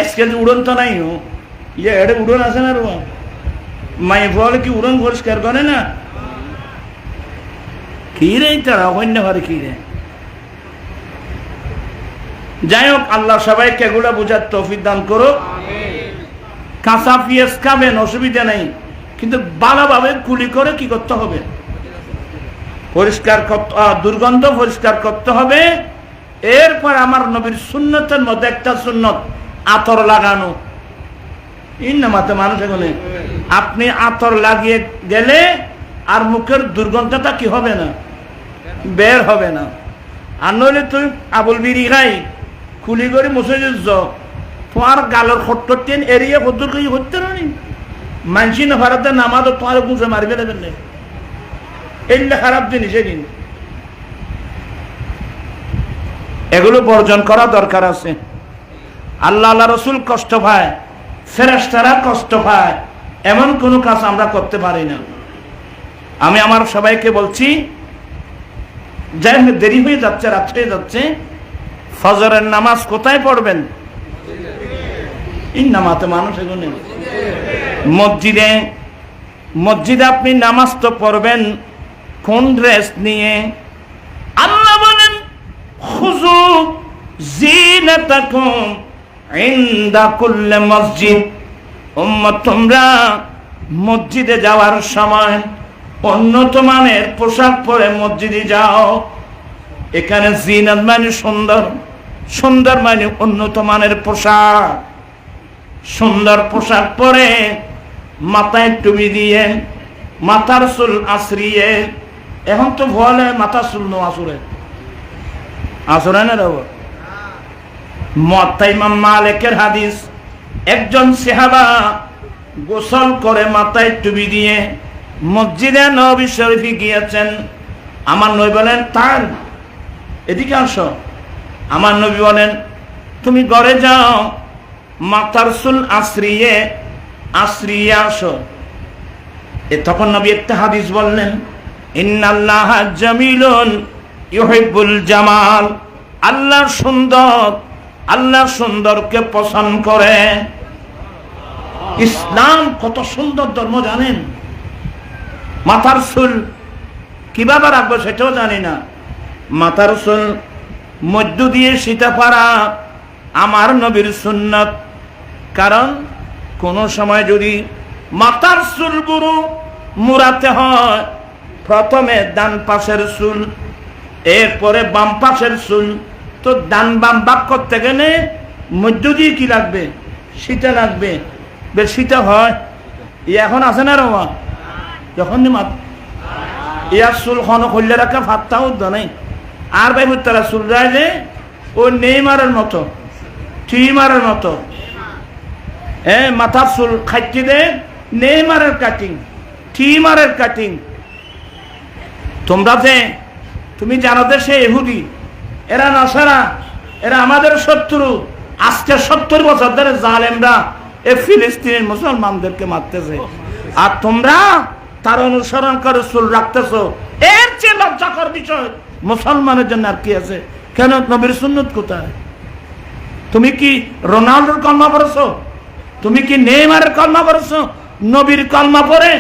Speaker 1: আজকাল উড়ন তো নাই ইয়ে এটা উড়ন আছে না রোয়া মাই বলে কি উড়ন পরিষ্কার করে না? কি রে তারা অন্য ঘরে কি রে? যাই হোক আল্লাহ সবাইকে এগুলো বোঝার তৌফিক দান করো। কাঁচা পেঁয়াজ খাবেন অসুবিধা নেই, কিন্তু ভালোভাবে কুলি করে কি করতে হবে? পরিষ্কার করতে, দুর্গন্ধ পরিষ্কার করতে হবে। এরপর আমার নবীর সুন্নতের মধ্যে একটা সুন্নত আতর লাগানো, ইন্নামাতে মানুষ এখানে আপনি আতর লাগিয়ে গেলে আর মুখের দুর্গন্ধটা কি হবে না, বের হবে না। আর নইলে তুই আবুল বিড়ি খাই খুলি করে মুছে তোমার গালের খট্টর টেন এরিয়ে কদ্দুর করে হতে নি মানসি না ভারতে নামাজ তোমার গুঁজে মারবে দেবেন না, এগুলো খারাপ জিনিস। এদিন এগুলো বর্জন করা দরকার আছে। আল্লাহ আল্লাহ রসুল কষ্ট পায়, ফেরেশতারা কষ্ট পায়, এমন কোনো কাজ আমরা করতে পারি না। আমি আমার সবাইকে বলছি, যাই হোক দেরি হয়ে যাচ্ছে, রাত্রে হয়ে যাচ্ছে, ফজরের নামাজ কোথায় পড়বেন? ইন্নামাতে মানুষ এগুলো মসজিদে। মসজিদে আপনি নামাজ তো পড়বেন কোন ড্রেস নিয়ে? আল্লাহ বলেন খুযু যিনাতাকুম ইনদা কুল্লি মসজিদ। উম্মত তোমরা মসজিদে যাওয়ার সময় উন্নত মানের পোশাক পরে মসজিদে যাও। এখানে জিনাত মানে সুন্দর, সুন্দর মানে উন্নত মানের পোশাক। সুন্দর পোশাক পরে মাথায় টুপি দিয়ে মাথার চুল আছড়িয়ে, এখন তো ভলে মাথার চুল নো আসুরে আসুরে না রব মুয়াত্তা ইমাম মালিকের হাদিস, একজন সাহাবা গোসল করে মাথায় টুপি দিয়ে মসজিদে নববী শরীফে গিয়েছেন। আমার নবী বলেন তার এদিকে আসো। আমার নবী বলেন তুমি ঘরে যাও, মাথার চুল আছড়িয়ে আছড়িয়ে আসো। তখন নবী একটা হাদিস বললেন, ইন্নাল্লাহা জামিলুন ইউহিব্বুল জামাল। আল্লাহ সুন্দর, আল্লাহ সুন্দরকে পছন্দ করে। ইসলাম কত সুন্দর ধর্ম জানেন? মাথার চুল কিভাবে রাখবো সেটাও জানি না। মাথার চুল মধ্য দিয়ে সীতা পারা আমার নবীর সুন্নাত। কারণ কোন সময় যদি মাথার চুলগুলো মুড়াতে হয়, প্রথমে ডান পাশের চুল, এরপরে বাম পাশের চুল, তো ডান বাম বাক করতে গেলে মধ্য দিয়ে কি লাগবে? সীতা লাগবে। বেশ সীতা হয় এখন আছে না রমা, যখন ইয়ার চুল খন খুললে রাখা ফাত্তাও নেই। আর ভাই তারা চুল রাইলে ও নেইমারের মতো, টিমারের মতো, মাথার চুল খাইতে দে নেইমারের কাটিং, টিমারের কাটিং। তোমরা যে তুমি জানো যে সে ইহুদি, এরা নাসারা, এরা আমাদের শত্রু। আজকে 70 বছর ধরে জালেমরা এই ফিলিস্তিনের মুসলমানদেরকে মারতেছে, আর তোমরা তার অনুসরণ করে চুল রাখতেছো। এর চেয়ে লজ্জাকর বিষয় মুসলমানের জন্য আর কি আছে? কেন নবীর সুন্নত কোথায়? তুমি কি রোনাল্ডোর কলমা পড়েছো? তুমি কি নেইমারের কলমা পড়েছো? নবীর কলমা পড়ে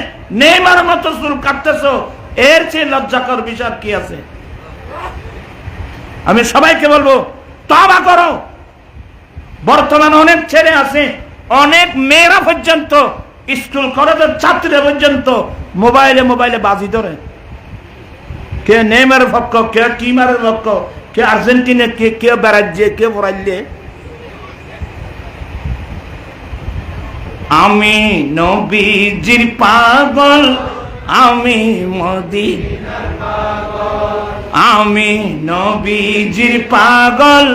Speaker 1: নেইমারের মতো চুল কাটতেছো, এর চেয়ে লজ্জাকর বিষয় কি আছে? আমি সবাইকে বলবো তওবা করো। বর্তমানে অনেক ছেলে আছে, অনেক মেয়েরা পর্যন্ত, স্কুল কলেজের ছাত্রীরা পর্যন্ত মোবাইলে মোবাইলে বাজি ধরে। কে নেইমারের পক্ষ, কে টিমারের পক্ষ, কে আর্জেন্টিনা, কে কে বেড়াচ্ছে, কে বড়াইলে। আমি নবীজির পাগল, আমি মদিনার পাগল। আমি নবীজির পাগল,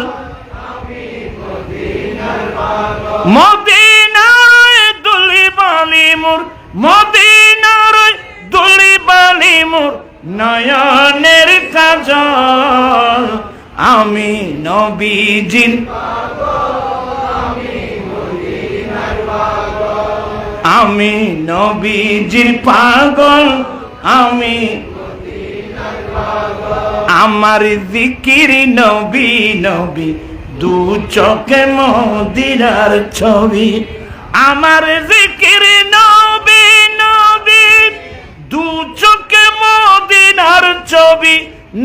Speaker 1: আমি মদিনার পাগল। মদিনার দুলি বালি মোর, মদিনার দুলি বালি মোর নয়নের কাজল। আমি নবীজির পাগল, আমি মদিনার পাগল। আমি নবীজির পাগল, আমি মদিনার পাগল। আমার জিকির নবী নবী, দু চোখে মদিনার ছবি। আমার জিকির নবী নবী, দু চোখে মদিনার ছবি।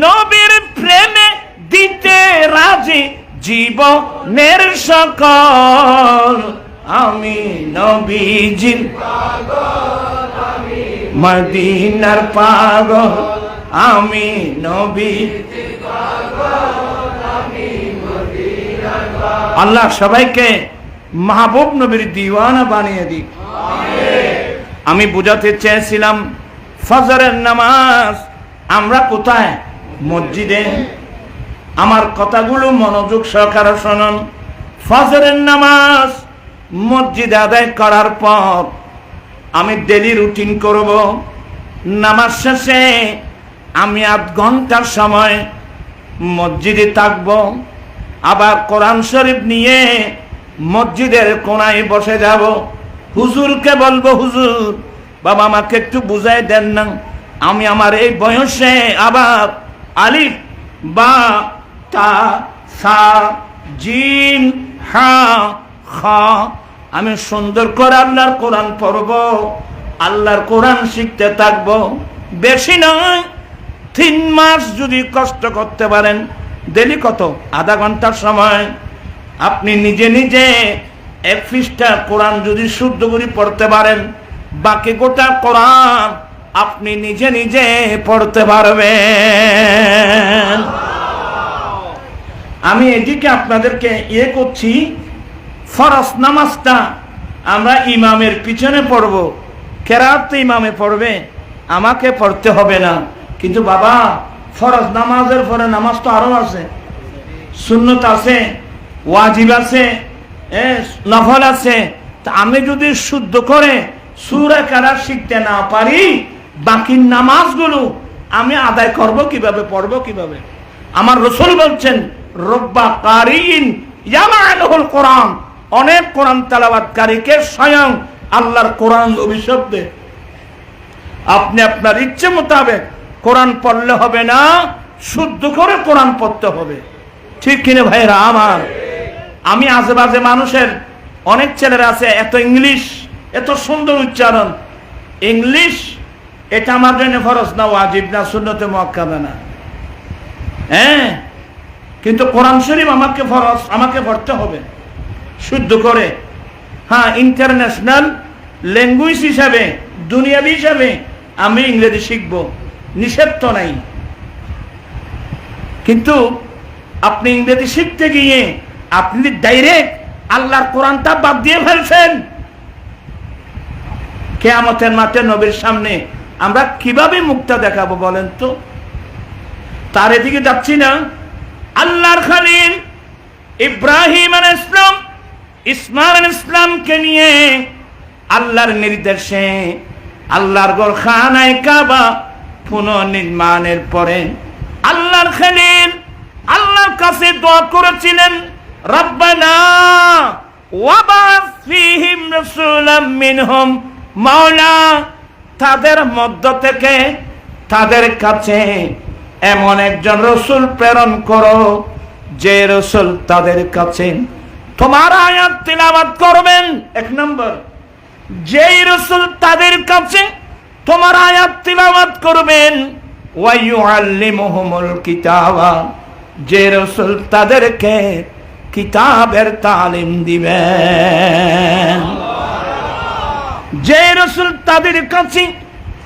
Speaker 1: নবীর প্রেমে দিতে রাজি জীবনের সকল। আমি নবীজির পাগল, আমি মদিনার পাগল। আমি নবীজির পাগল, আমি মদিনার পাগল। আল্লাহ সবাইকে মাহবুব নবীর দিওয়ানা বানিয়ে দিক। আমি বুঝাতে চেয়েছিলাম ফজরের নামাজ আমরা কোথায়? মসজিদে। আমার কথাগুলো মনোযোগ সহকারে শুনুন। ফজরের নামাজ মসজিদে আদায় করার পর আমি ডেইলি রুটিন করব। নামাজ শেষে আমি আধ ঘন্টার সময় মসজিদে থাকব। আবার কোরআন শরীফ নিয়ে মসজিদের কোনায় বসে যাব। হুজুরকে বলবো, হুজুর বাবা আমাকে একটু বুঝাই দেন না, আমি আমার এই বয়সে আবার আলিফ বা তা সা জিম হা খা আমি সুন্দর করে আল্লাহর কোরআন পড়ব, আল্লাহর কোরআন শিখতে থাকব। বেশি নয়, 3 মাস যদি কষ্ট করতে পারেন, ডেলি কত? আধা ঘন্টার সময় আপনি নিজে নিজে 1 পৃষ্ঠা কোরআন যদি শুদ্ধ করে পড়তে পারেন, বাকি গোটা কোরআন আপনি নিজে নিজে পড়তে পারবেন। আমি এদিকে আপনাদেরকে করছি, ফরজ নামাজটা আমরা ইমামের পিছনে পড়ব। কেরাত তো ইমামে পড়বে, আমাকে পড়তে হবে না। কিন্তু বাবা ফরজ নামাজের পরে নামাজ তো আরো আছে, সুন্নত আছে, ওয়াজিব আছে, নফল আছে। তা আমি যদি শুদ্ধ করে সূরা কেরাত শিখতে না পারি, বাকি নামাজগুলো আমি আদায় করব কিভাবে, পড়ব কিভাবে? আমার রাসূল বলছেন রব্বা কারিন ইয়ামালুল কোরআন, অনেক কোরআন তেলাওয়াতকারীকে স্বয়ং আল্লাহর কোরআন অভিশাপ দেয়। আপনি আপনার ইচ্ছে মোতাবেক কোরআন পড়লে হবে না, শুদ্ধ করে কোরআন পড়তে হবে। ঠিক কিনা ভাইরা আমার? আমি আজেবাজে মানুষের অনেক ছেলেরা আছে, এত ইংলিশ, এত সুন্দর উচ্চারণ। ইংলিশ এটা আমার জন্য ফরজ না, ওয়াজিব না, সুন্নতে মুআক্কাদা না। হ্যাঁ, কিন্তু কোরআন শরীফ আমাকে ফরজ, আমাকে পড়তে হবে শুদ্ধ করে। হ্যাঁ, ইন্টারন্যাশনাল ল্যাঙ্গুয়েজ হিসাবে, দুনিয়াবি হিসাবে আমি ইংরেজি শিখব, নিষেধ তো নাই। কিন্তু আপনি ইংরেজি শিখতে গিয়ে আপনি ডাইরেক্ট আল্লাহর কোরআনটা বাদ দিয়ে ফেলছেন। কিয়ামতের মাঠে নবীর সামনে আমরা কিভাবে মুখটা দেখাবো বলেন তো? তার এদিকে যাচ্ছি না। আল্লাহর খলিল ইব্রাহিম আলাইহিস সালাম ইসমাঈল আলাইহিস সালামকে নিয়ে আল্লাহর নির্দেশে আল্লাহর ঘর খানায়ে কাবা পুনর্নির্মাণের পরে আল্লাহর খলিল আল্লাহর কাছে দোয়া করেছিলেন, রব্বানা ওয়াবাস ফীহিম রাসূলাম মিনহুম, মাওলা তাদের মধ্য থেকে তাদের কাছে এমন একজন রাসূল প্রেরণ করো যে রাসূল তাদের কাছে তোমার আয়াত তিলাওয়াত করবেন। 1 নম্বর, যেই রাসূল তাদের কাছে তোমার আয়াত তিলাওয়াত করবেন, ওয়া ইউআল্লিমুহুমুল কিতাবা, যে রাসূল তাদেরকে কিতাবের তালিম দিবেন। যে রাসূল তাদের কাছে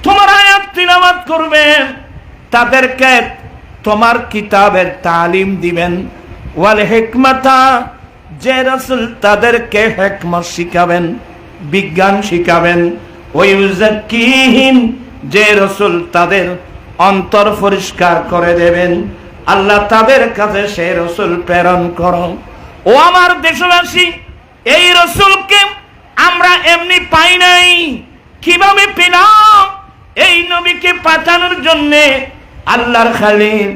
Speaker 1: তোমার আয়াত তিলাওয়াত করবেন, তাদেরকে তোমার কিতাবের তালিম দিবেন। ওয়াল হিকমাতা, যে রাসূল তাদেরকে হিকমত শিখাবেন, বিজ্ঞান শিখাবেন। ওয়া ইউযাক্কিহিম, যে রাসূল তাদের অন্তর পরিষ্কার করে দেবেন। আল্লাহ তাদের কাছে সেই রাসূল প্রেরণ করো। ও আমার দেশবাসী, এই রাসূলকে আমরা এমনি পাই নাই। কিভাবে পেলাম? এই নবীকে পাঠানোর জন্য আল্লাহর খলিল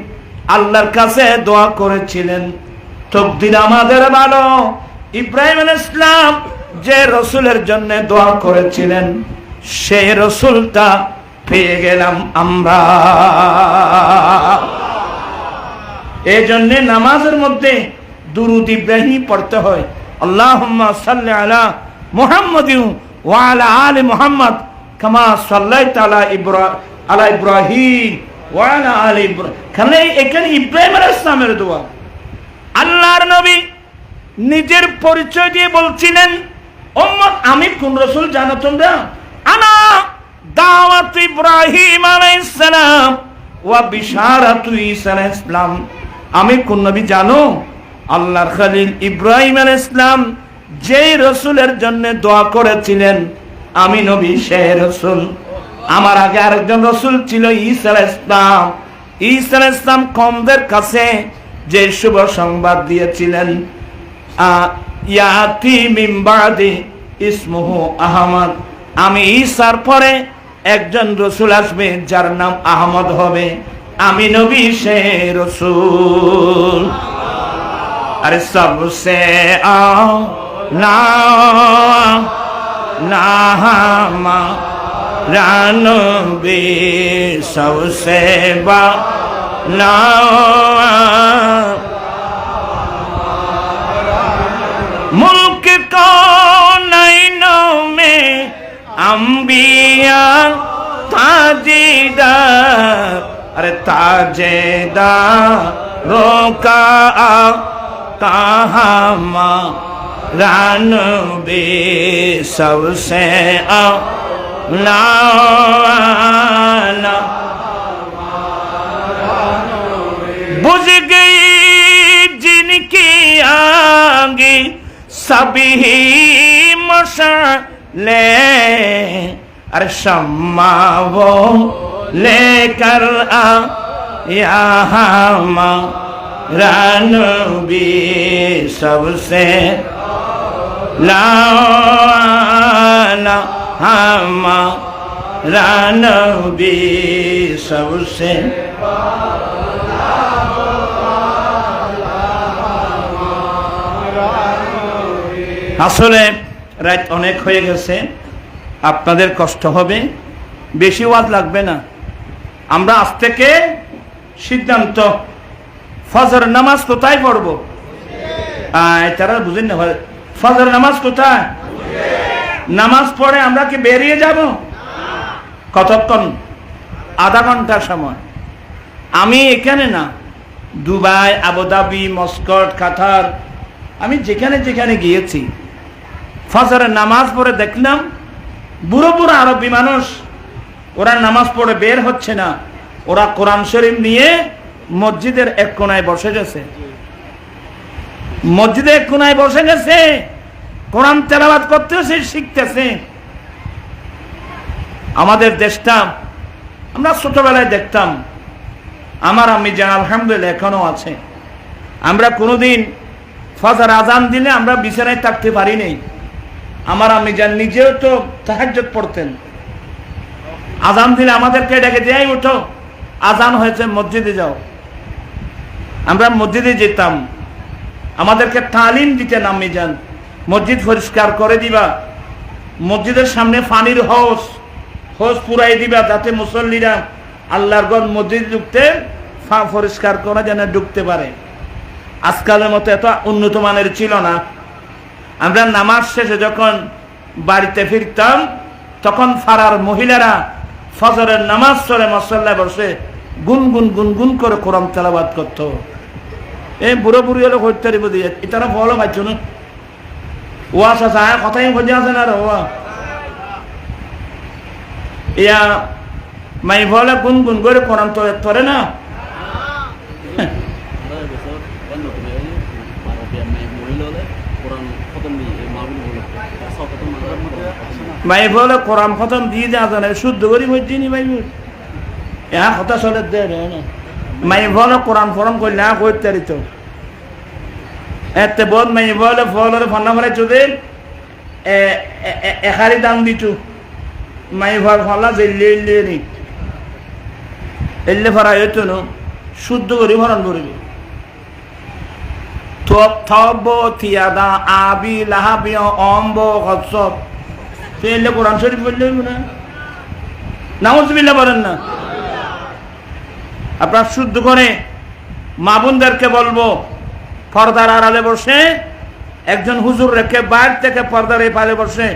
Speaker 1: আল্লাহর কাছে দোয়া করেছিলেন। তকদির আমাদের ভালো, ইব্রাহিম আলাইহিস সালাম যে রাসূলের জন্য দোয়া করেছিলেন, সেই রাসূলটা পেয়ে গেলাম আমরা। এই জন্য নামাজের মধ্যে দুরূদ ইব্রাহিম পড়তে হয়। আল্লাহুম্মা সাল্লি আলা মুহাম্মাদিন ওয়া আলা আলি মুহাম্মাদ কামা সাল্লাইতা আলা ইব্রাহিম ওয়া আলা আলি ইব্রাহিম। এখানে ইব্রাহিম আলাইহিস সালামের দোয়া। আল্লাহর নবী নিজের পরিচয় দিয়ে বলছিলেন, উম্মত আমি কোন রাসূল জানো তোমরা? আনা দাওয়াত ইব্রাহিম আলাইহিস সালাম ওয়া বিশারাতু ঈসা আলাইহিস সালাম। আমি কোন নবী জানো? আল্লাহর খলিল ইব্রাহিম আলাইহিস সালাম যেই রসুলের জন্য দোয়া করেছিলেন আমি নবী সে রসুল। আমার আগে আরেকজন রসুল ছিল ঈসা আলাইহিস সালাম। ঈসা আলাইহিস সালাম কওমদের কাছে যে শুভ সংবাদ দিয়েছিলেন, ইয়াতি মিন বাদি ইসমুহু আহমদ, আমি ঈসার পরে একজন রসুল আসবে যার নাম আহমদ হবে, আমি নবী সে রসুল। আরে সবসে আলা নামা রানবী সবসে বালা मुल्क कौनैनों में अंबिया ताजेदार, अरे ताजेदारों का कहामा रानबी सबसे आला बुझ गई जिनकी आगे सभी मशाले, अरे शम्मा वो लेकर आया हमारा नबी सबसे लाला, हमारा नबी सबसे। আসলে রাত অনেক হয়ে গেছে, আপনাদের কষ্ট হবে, বেশি ওয়াজ লাগবে না। আমরা আজ থেকে সিদ্ধান্ত, ফজর নামাজ কোথায় পড়ব? তারা বুঝেন না, ফজর নামাজ কোথায়? নামাজ পড়ে আমরা কি বেরিয়ে যাব? কতক্ষণ? আধা ঘন্টার সময়। আমি এখানে না, দুবাই, আবুধাবি, মস্কট, কাতার, আমি যেখানে যেখানে গিয়েছি, ফজরের নামাজ পড়ে দেখলাম বুড়ো বুড়ো আরবি মানুষ, ওরা নামাজ পড়ে বের হচ্ছে না, ওরা কোরআন শরীফ নিয়ে মসজিদের এক কোনায় বসে গেছে। মসজিদে এক কোনায় বসে গেছে, কোরআন তেলাওয়াত করতেছে, শিখতেছে। আমাদের দেশটা আমরা ছোটবেলায় দেখতাম, আমার আম্মি জান আলহামদুলিল্লাহ এখনো আছে। আমরা কোনোদিন ফজর আজান দিলে আমরা বিছানায় থাকতে পারি নাই। আমার আম্মি জান নিজেও তো তাহাজ্জুদ পড়তেন। আজান দিলে আমাদেরকে ডেকে দেয়, উঠো আজান হয়েছে, মসজিদে যাও। আমরা মসজিদে যেতাম, আমাদেরকে তালিম দিতেন আম্মি জান, মসজিদ পরিষ্কার করে দিবা, মসজিদের সামনে পানির হৌস পুরাই দিবা, যাতে মুসল্লিরা আল্লাহর ঘর মসজিদ ঢুকতে পরিষ্কার করা যেন ঢুকতে পারে। আজকালের মতো এত উন্নত মানের ছিল না। আমরা নামাজ শেষে যখন বাড়িতে ফিরতাম, তখন ফারার মহিলারা ফজরের নামাজ পড়ে মুসল্লায় বসে গুনগুন গুনগুন করে কোরআন তেলাওয়াত করতো। এই বুড়ো বুড়ি হলো হইতে বুঝি এটারা বলো পাইছ না, ওয়াশ আছে কথাই খোঁজে আছে না রে ওয়া ইয়া মাই বলে গুনগুন করে কোরআন তো তোরে না। মাই বলে কোরআন খতম দিয়ে দেওয়া যায় শুদ্ধ করি বলছি নি ভাই, হ্যাঁ কথা চলে দে না। মাই বলে কোরআন ফরম করলে হ্যাঁ করতে পারিত এতে বোধ মাই বলে ফলের ফন্না ফলে চুদে একারি দাম দিছু মাই ভর ফলা জেলে নি এলে ফরা হইতো না, শুদ্ধ করি ভরণ করবি। থব থিয়াদা আবি লাহাবি অম্ব হৎসব এলে কোরআন শরীফ বললে না, নাউজুবিল্লাহ বলেন না। আপনার শুদ্ধ করে মা বোনদেরকে বলবো, পর্দার আড়ালে বসে একজন হুজুর রেখে বাইরে থেকে পর্দার এই পালে বসে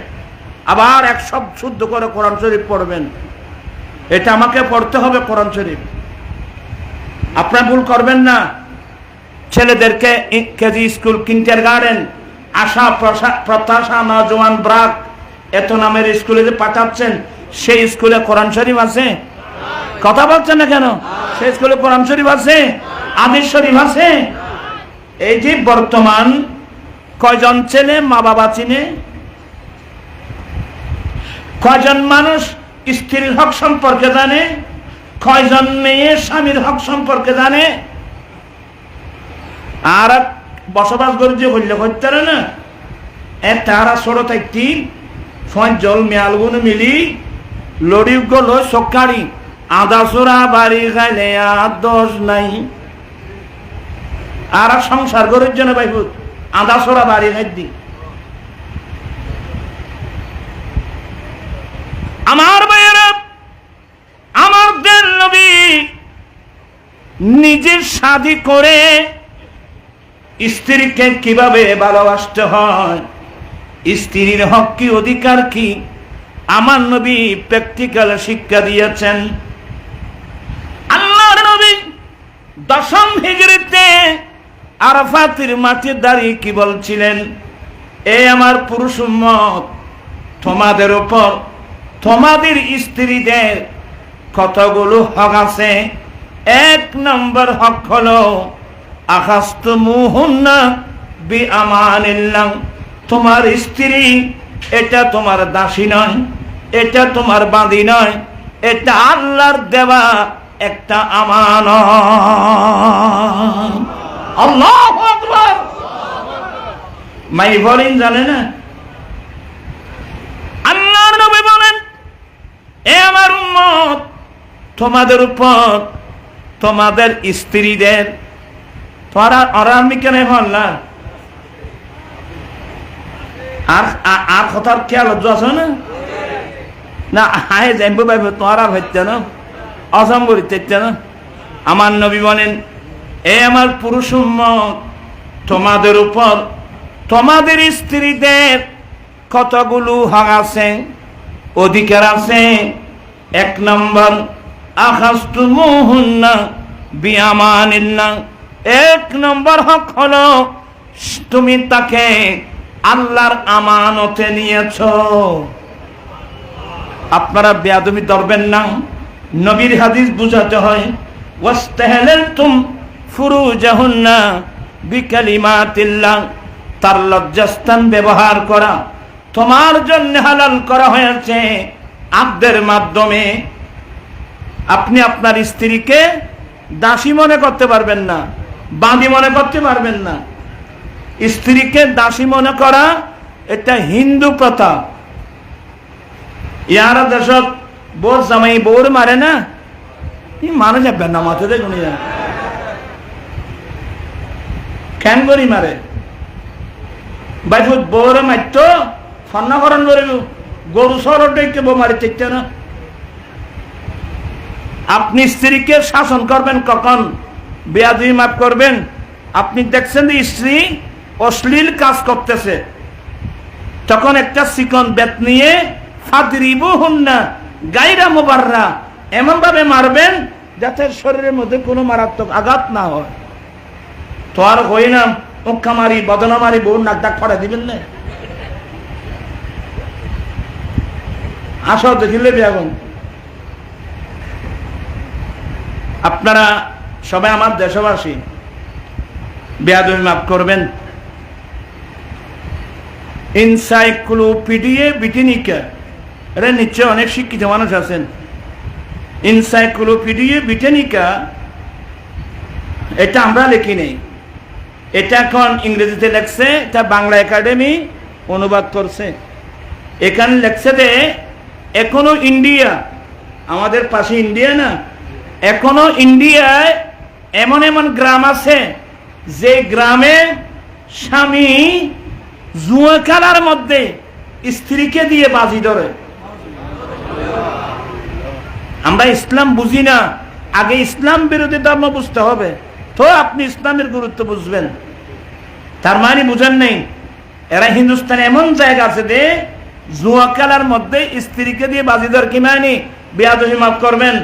Speaker 1: আবার এক সব শুদ্ধ করে কোরআন শরীফ পড়বেন। এটা আমাকে পড়তে হবে কোরআন শরীফ, আপনার ভুল করবেন না। ছেলেদেরকে কেজি স্কুল, কিন্টার গার্ডেন, আশা প্রত্যাশা নওজোয়ান ব্রাক এত নামের স্কুলে যে পাঠাচ্ছেন, সেই স্কুলে কোরআন শরীফ আছে? কথা বলছেন না কেন? সেই স্কুলে কোরআন শরীফ আছে, হাদিস শরীফ আছে। এই যে বর্তমান কয়জন ছেলে মা বাবা চিনে? কয়জন মানুষ স্ত্রীর হক সম্পর্কে জানে? কয়জন মেয়ে স্বামীর হক সম্পর্কে জানে? আর বসবাস করে যে হইলে করতে না তারা ছোট থাকতি জল মেয়ালগুলো মিলি লড়ি গল সকাড়ি আদা চোরা বাড়ি খাইলে আর দোষ নাই। আর সংসার করার জন্য ভাই আদা চোরা বাড়ি খাই দি। আমার ভাইয়েরা, আমার দেন নবী নিজের শাদী করে স্ত্রীকে কিভাবে ভালোবাসতে হয়, স্ত্রীর হক কি অধিকার কি, আমার নবী প্র্যাকটিক্যাল শিক্ষা দিয়েছেন। আল্লাহর নবী 10ম হিজরিতে আরাফাতের মাঠে দাঁড়িয়ে কি বলছিলেন? এই আমার পুরুষ উম্মত, তোমাদের উপর তোমাদের স্ত্রীদের কতগুলো হক আছে। 1 নম্বর হক হলো আখাস্তুমুহুন্না বিআমানিল্লাহ। তোমার স্ত্রী এটা তোমার দাসী নয়, এটা তোমার বাঁধি নয়, এটা আল্লাহর দেওয়া একটা আমানত। আল্লাহু আকবার। মাই বলেন জানে না? আল্লাহর নবী বলেন, এ আমার উম্মত, তোমাদের উপর তোমাদের স্ত্রীদের আমি কেন না আর আর কথার খেয়াল আছে না না হায় জানবো ভাই তোমারা হইতে না অসম্ভব না। আমার নবী বলেন, এ আমার পুরুষ উম্মত, তোমাদের উপর তোমাদের স্ত্রীদের কতগুলো হক আছে, অধিকার আছে। 1 নম্বর আখাস্তুমুহুন্না বিআমানিল্লাহ। 1 নম্বর হক হলো তুমি তাকে আল্লাহর আমানতে নিয়েছো। আপনারা বেয়াদবি ধরবেন না, নবীর হাদিস বুঝাতে হয়। ওয়াস্তাহলালতুম ফুরুজাহুন্না বিকালিমাতিল্লাহ। তার লজ্জাস্থান ব্যবহার করা তোমার জন্য হালাল করা হয়েছে আব্দের মাধ্যমে। আপনি আপনার স্ত্রীকে দাসী মনে করতে পারবেন না, বাঁধি মনে করতে পারবেন না। স্ত্রীকে দাসী মনে করা এটা হিন্দু প্রথা। ইয়ারা দেশত বোর জামাই বউর মারে না, মানে যাবেন না মাথা দেখুন কেন করি মারে বাইফুত বউরে মারত ফন্নাকরণ করিব গরু সরকে বউ মারি চাইতে না। আপনি স্ত্রীকে শাসন করবেন কখন? বেয়াদবি মাফ করবেন। আপনি দেখছেন যে স্ত্রী অশ্লীল কাজ করতেছে, তখন একটা চিকন বেত নিয়ে ফাদরিবুহুন্না গায়রা মুবাররা এমন ভাবে মারবেন যাতে শরীরের মধ্যে কোনো মারাত্মক আঘাত না হয়। তো আর হই না মুখা মারি বদনা মারি বউ নাক ডাক ফড়া দিবেন না। আসো দেখিলে বেয়াগুন। আপনারা সবাই আমার দেশবাসী বেয়াদবি মাফ করবেন। এনসাইক্লোপিডিয়া ব্রিটানিকা, এটা নিশ্চয় অনেক শিক্ষিত মানুষ আছেন। এনসাইক্লোপিডিয়া ব্রিটানিকা এটা আমরা লিখি নেই, এটা এখন ইংরেজিতে লেখছে, এটা বাংলা একাডেমি অনুবাদ করছে। এখানে লেখছে যে এখনো ইন্ডিয়া, আমাদের পাশে ইন্ডিয়া না, এখনো ইন্ডিয়ায় এমন এমন গ্রাম আছে যে গ্রামে স্বামী জুয়া খেলার মধ্যে স্ত্রীকে দিয়ে বাজি ধরে। আমরা ইসলাম বুঝি না, আগে ইসলাম বিরোধী ধর্ম বুঝতে হবে, তো আপনি ইসলামের গুরুত্ব বুঝবেন। তার মানে বুঝেন নেই, এরা হিন্দুস্তানে এমন জায়গা আছে যে জুয়া খেলার মধ্যে স্ত্রীকে দিয়ে বাজি ধর। কি মানে? বেয়াদবি মাফ করবেন,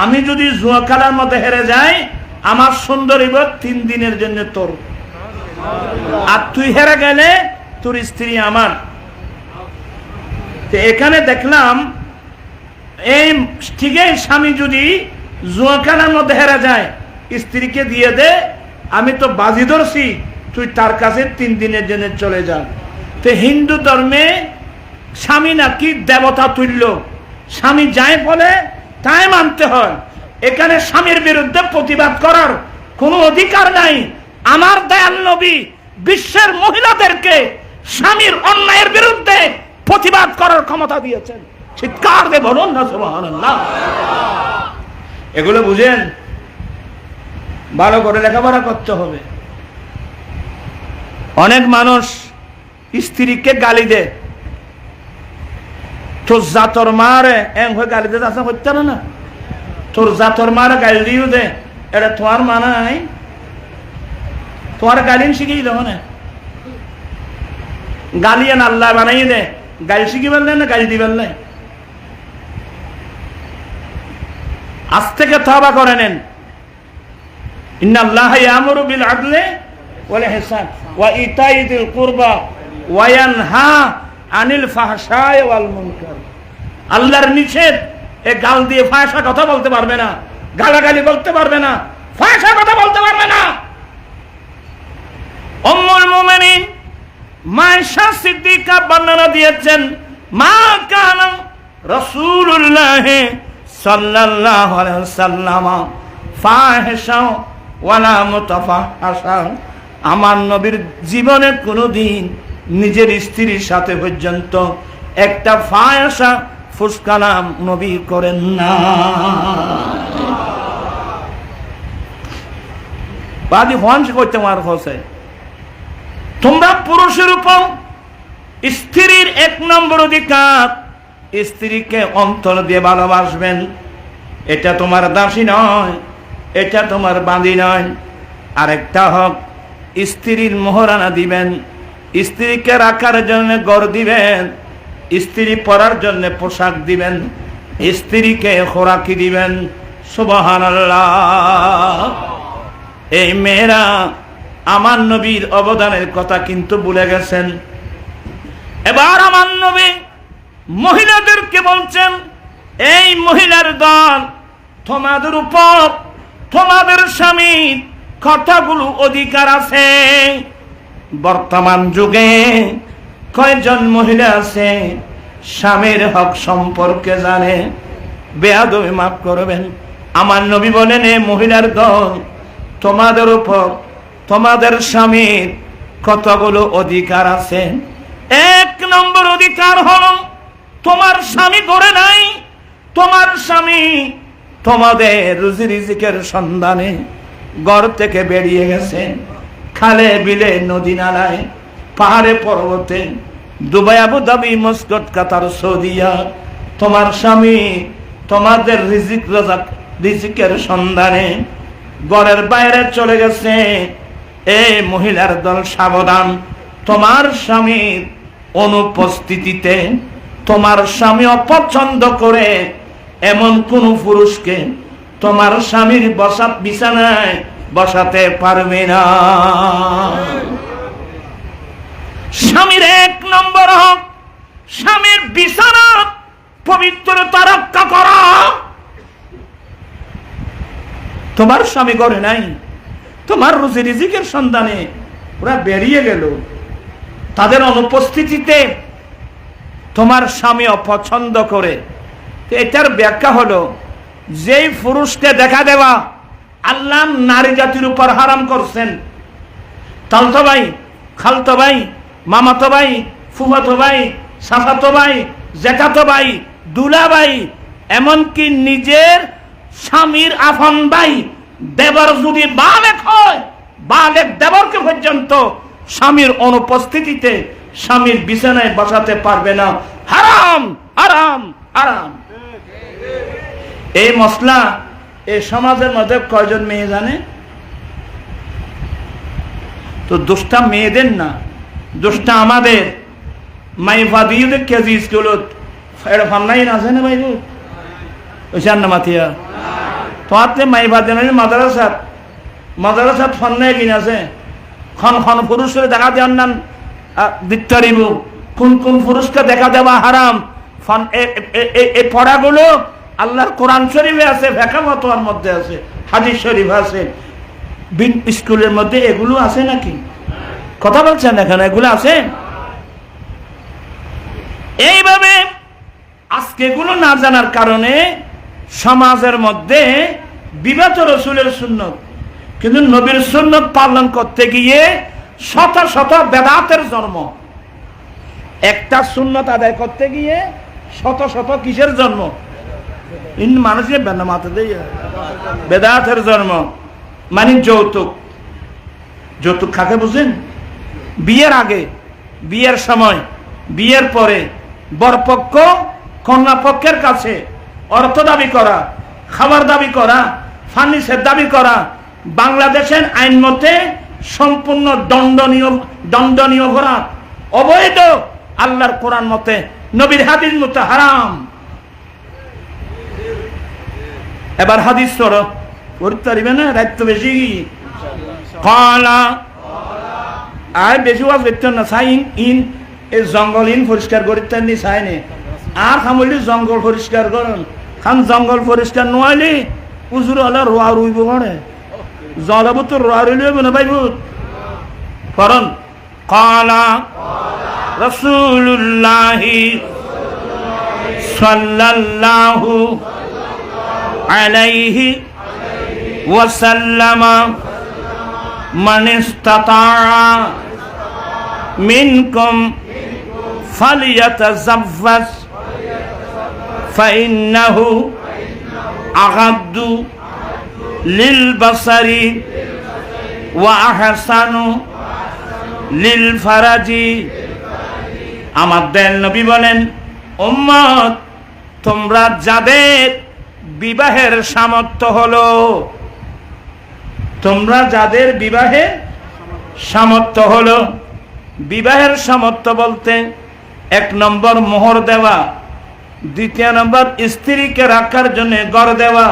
Speaker 1: আমি যদি জুয়া খেলার মধ্যে হেরে যাই আমার সুন্দরী 3 দিনের জন্য তোর, আর তুই হেরে গেলে তোর স্ত্রী আমার। এখানে দেখলাম এই ঠিকই স্বামী যদি জুয়া খেলার মধ্যে হেরে যায় স্ত্রীকে দিয়ে দে, আমি তো বাজি ধরছি তুই তার কাছে 3 দিনের জন্য চলে যা। তো হিন্দু ধর্মে স্বামী নাকি দেবতা তুল্য, স্বামী যাই বলে তাই মানতে হয়। এখানে স্বামীর বিরুদ্ধে প্রতিবাদ করার কোনো অধিকার নাই। আমার দয়াল নবী বিশ্বের মহিলাদেরকে স্বামীর অন্যায়ের বিরুদ্ধে প্রতিবাদ করার ক্ষমতা দিয়েছেন। চিৎকার দিয়ে বলুন না সুবহানাল্লাহ। এগুলো বুঝেন, ভালো করে লেখাপড়া করতে হবে। অনেক মানুষ স্ত্রীকে গালি দেয়, তোর জাতর মারে এম হয়ে গালি দিতে আসা করতে না, তোর জাতর মারে গালি দিও দে, এটা তোমার মানাই, তোমার গালিন শিখিয়ে দেবো না। গালিয়ান আল্লাহ বানাই দে, গালি শিখি পারলেন না গালি দিবেন না। আজ থেকে তওবা করে নেন। ইন্নাল্লাহা ইয়ামুরু বিল আদলি ওয়াল ইহসান ওয়া ইতাই যিল কুরবা ওয়া ইয়ানহা আনিল ফাহশাই ওয়াল মুনকার। আল্লাহর নিষেধ, এ গাল দিয়ে ফাহশা কথা বলতে পারবে না, গালাগালি বলতে পারবে না, ফাহশা কথা বলতে পারবে না। উম্মুল মুমিনিন মায়েশা সিদ্দিকা বর্ণনা দিয়েছেন, মা কানা রাসূলুল্লাহ সাল্লাল্লাহু আলাইহি ওয়াসাল্লাম ফাহিশা ওয়ালা মুতাফাহশা। আমার নবীর জীবনে কোনোদিন নিজের স্ত্রীর সাথে পর্যন্ত একটা ফাহিশা ফুসকালাম নবী করেন না। বাদি হন করতে মার হোসে। তোমরা পুরুষের উপর স্ত্রীর 1 নম্বর অধিকার, স্ত্রীকে অন্তর দিয়ে ভালোবাসবেন। এটা তোমার দাসী নয়, এটা তোমার বাঁধি নয়। আরেকটা হক, স্ত্রীর মোহরানা দিবেন, স্ত্রীকে রাখার জন্য ঘর দিবেন, স্ত্রী পরার জন্য পোশাক দিবেন, স্ত্রীকে খোরাকি দিবেন। সুবহানাল্লাহ। এই মেয়েরা আমার নবীর অবদানের কথা কিন্তু ভুলে গেছেন। এবার আমার নবী মহিলাদেরকে বলছেন, এই মহিলার দল, তোমাদের উপর তোমাদের স্বামীর কথাগুলো অধিকার আছে। বর্তমান যুগে কয়জন মহিলা আছে স্বামীর হক সম্পর্কে জানে? বেয়াদবি মাফ করবেন। আমার নবী বলেন, এ মহিলার দল, তোমাদের উপর তোমাদের স্বামীর কতগুলো অধিকার আছে। 1 নম্বর অধিকার হলো, তোমার স্বামী করে নাই, তোমার স্বামী তোমাদের রুজি রিজিকের সন্ধানে ঘর থেকে বেরিয়ে গেছে, খালে বিলে নদী নালায় পাহাড়ে পর্বতে, দুবাই আবু ধাবি মস্কট কাতার সৌদিয়া, তোমার স্বামী তোমাদের রিজিকের সন্ধানে ঘরের বাইরে চলে গেছে। এই মহিলার দল সাবধান, তোমার স্বামীর অনুপস্থিতিতে তোমার স্বামী অপছন্দ করে এমন কোন পুরুষকে তোমার স্বামীর বিছানায় বসাতে পারবে না। স্বামীর 1 নম্বর হক, স্বামীর বিছানা পবিত্রতা রক্ষা করা। তোমার স্বামী করে নাই, তোমার রুজি রিজিকের সন্ধানে ওরা বেরিয়ে গেল, তাদের অনুপস্থিতিতে তোমার স্বামী অপছন্দ করে। এটার ব্যাখ্যা হলো, যেই পুরুষকে দেখা দেওয়া আল্লাহ নারী জাতির উপর হারাম করছেন, তালতো ভাই, খালতো ভাই, মামাতো ভাই, ফুফাতো ভাই, চাচাতো ভাই, জেঠাতো ভাই, দুলা ভাই, এমনকি নিজের স্বামীর আপন ভাই দেবর যদি বালেক হয়, বালেক দেবরকে পর্যন্ত স্বামীর অনুপস্থিতিতে স্বামীর বিছানায় বসাতে পারবে না। হারাম, হারাম, হারাম। এই মশলা এই সমাজের মধ্যে কয়জন মেয়ে জানে? তো দোষটা মেয়েদের না, দোষটা আমাদের। মাইভাদিদের কেজি স্কুলত এটা ফান্নাই না আছে না ভাই, ওইসান না মাতিয়া তোমার মাইভাদি মাদ্রাসাত মাদ্রাসাত ফান্নাই কিনা আছে। খন খন পুরুষের দেখা দেওয়ার নাম দিতে পারিব, কোন কোন পুরুষকে দেখা দেওয়া হারাম। এই পড়াগুলো আল্লাহর কোরআন শরীফে আছে, ফিকহ ফতোয়ার মধ্যে আছে, হাদিস শরীফ আছে, স্কুলের মধ্যে এগুলো আছে নাকি? কথা বলছেন এখানে, এগুলো আছে। এইভাবে আজকে এগুলো না জানার কারণে সমাজের মধ্যে বিবাদ রসুলের সুন্নত, কিন্তু নবীর সুন্নত পালন করতে গিয়ে শত শত বেদাতের জন্ম। একটা সুন্নত আদায় করতে গিয়ে শত শত কিসের জন্ম? মানুষের বেদাতের জন্ম। মানে যৌতুক। যৌতুক কাকে বুঝেন? বিয়ের আগে, বিয়ের সময়, বিয়ের পরে বরপক্ষ কন্যা পক্ষের কাছে অর্থ দাবি করা, খাবার দাবি করা, ফার্নিচার দাবি করা বাংলাদেশের আইন মতে সম্পূর্ণ দণ্ডনীয় অপরাধ, অবৈধ। আল্লাহর কোরআন মতে, নবীর হাদিস মতে হারাম। এবার হাদিস সরো পড়তে পারবে না, রাত তো বেশি কলা আর বেশি ওয়াজ করতে না। সাইন ইন এই জঙ্গল ইন পরিষ্কার করতে নি চাইনি আর খামলি জঙ্গল পরিষ্কার করুন। খান জঙ্গল পরিষ্কার নোয়ালি উজুর হলে রোয়া রুইব করে জলাব তো রোয়া রইব না ভাই বুত ফরন। কলা রাসূলুল্লাহি সাল্লাল্লাহু আলাইহি ওয়াসাল্লাম মান ইসতাতা মিনকুম ফালিয়াতাযাওয়াজ ফাইন্নাহু আগাদ্দু লিল বাসারি ওয়া আহসানু লিল ফারাজি। আমাদের নবী বলেন, উম্মত তোমরা যাদের বিবাহের সামর্থ্য হলো, তোমরা যাদের বিবাহের সামর্থ্য হলো, বিবাহের সামর্থ্য বলতে 1 নম্বর মোহর দেওয়া, 2 নম্বর স্ত্রীকে রাখার জন্য ঘর দেওয়া,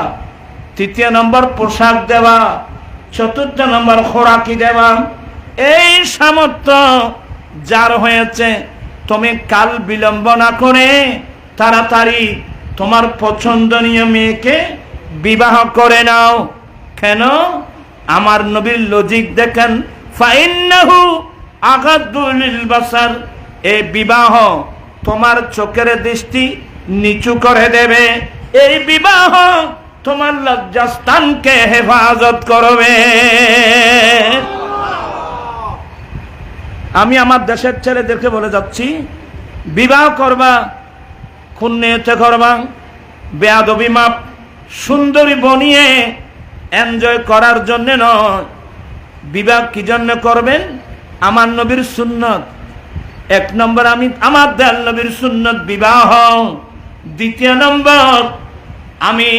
Speaker 1: 3 নম্বর পোশাক দেওয়া, 4 নম্বর খোরাকি দেওয়া। এই সামর্থ্য যার হয়েছে, তুমি কাল বিলম্ব না করে তাড়াতাড়ি তোমার পছন্দনীয় মেয়েকে বিবাহ করে নাও। কেন? আমার নবীর লজিক দেখেন, ফাইন্নাহু আগাদ্দু লিল বাসার, এই বিবাহ তোমার চোখের দৃষ্টি নিচু করে দেবে, এই বিবাহ তোমার লজ্জাস্থানকে হেফাজত করবে। আমি আমার দেশের ছেলেদেরকে বলে যাচ্ছি, বিবাহ করবা কোন নিয়তে করবা? বেয়াদবি মাপ, সুন্দরী বনিয়ে এনজয় করার জন্য নয়। বিবাহ কি জন্য করবেন? আমার নবীর সুন্নত। 1 নম্বর আমি আমার দয়াল নবীর সুন্নত বিবাহ। 2 নম্বর, আমি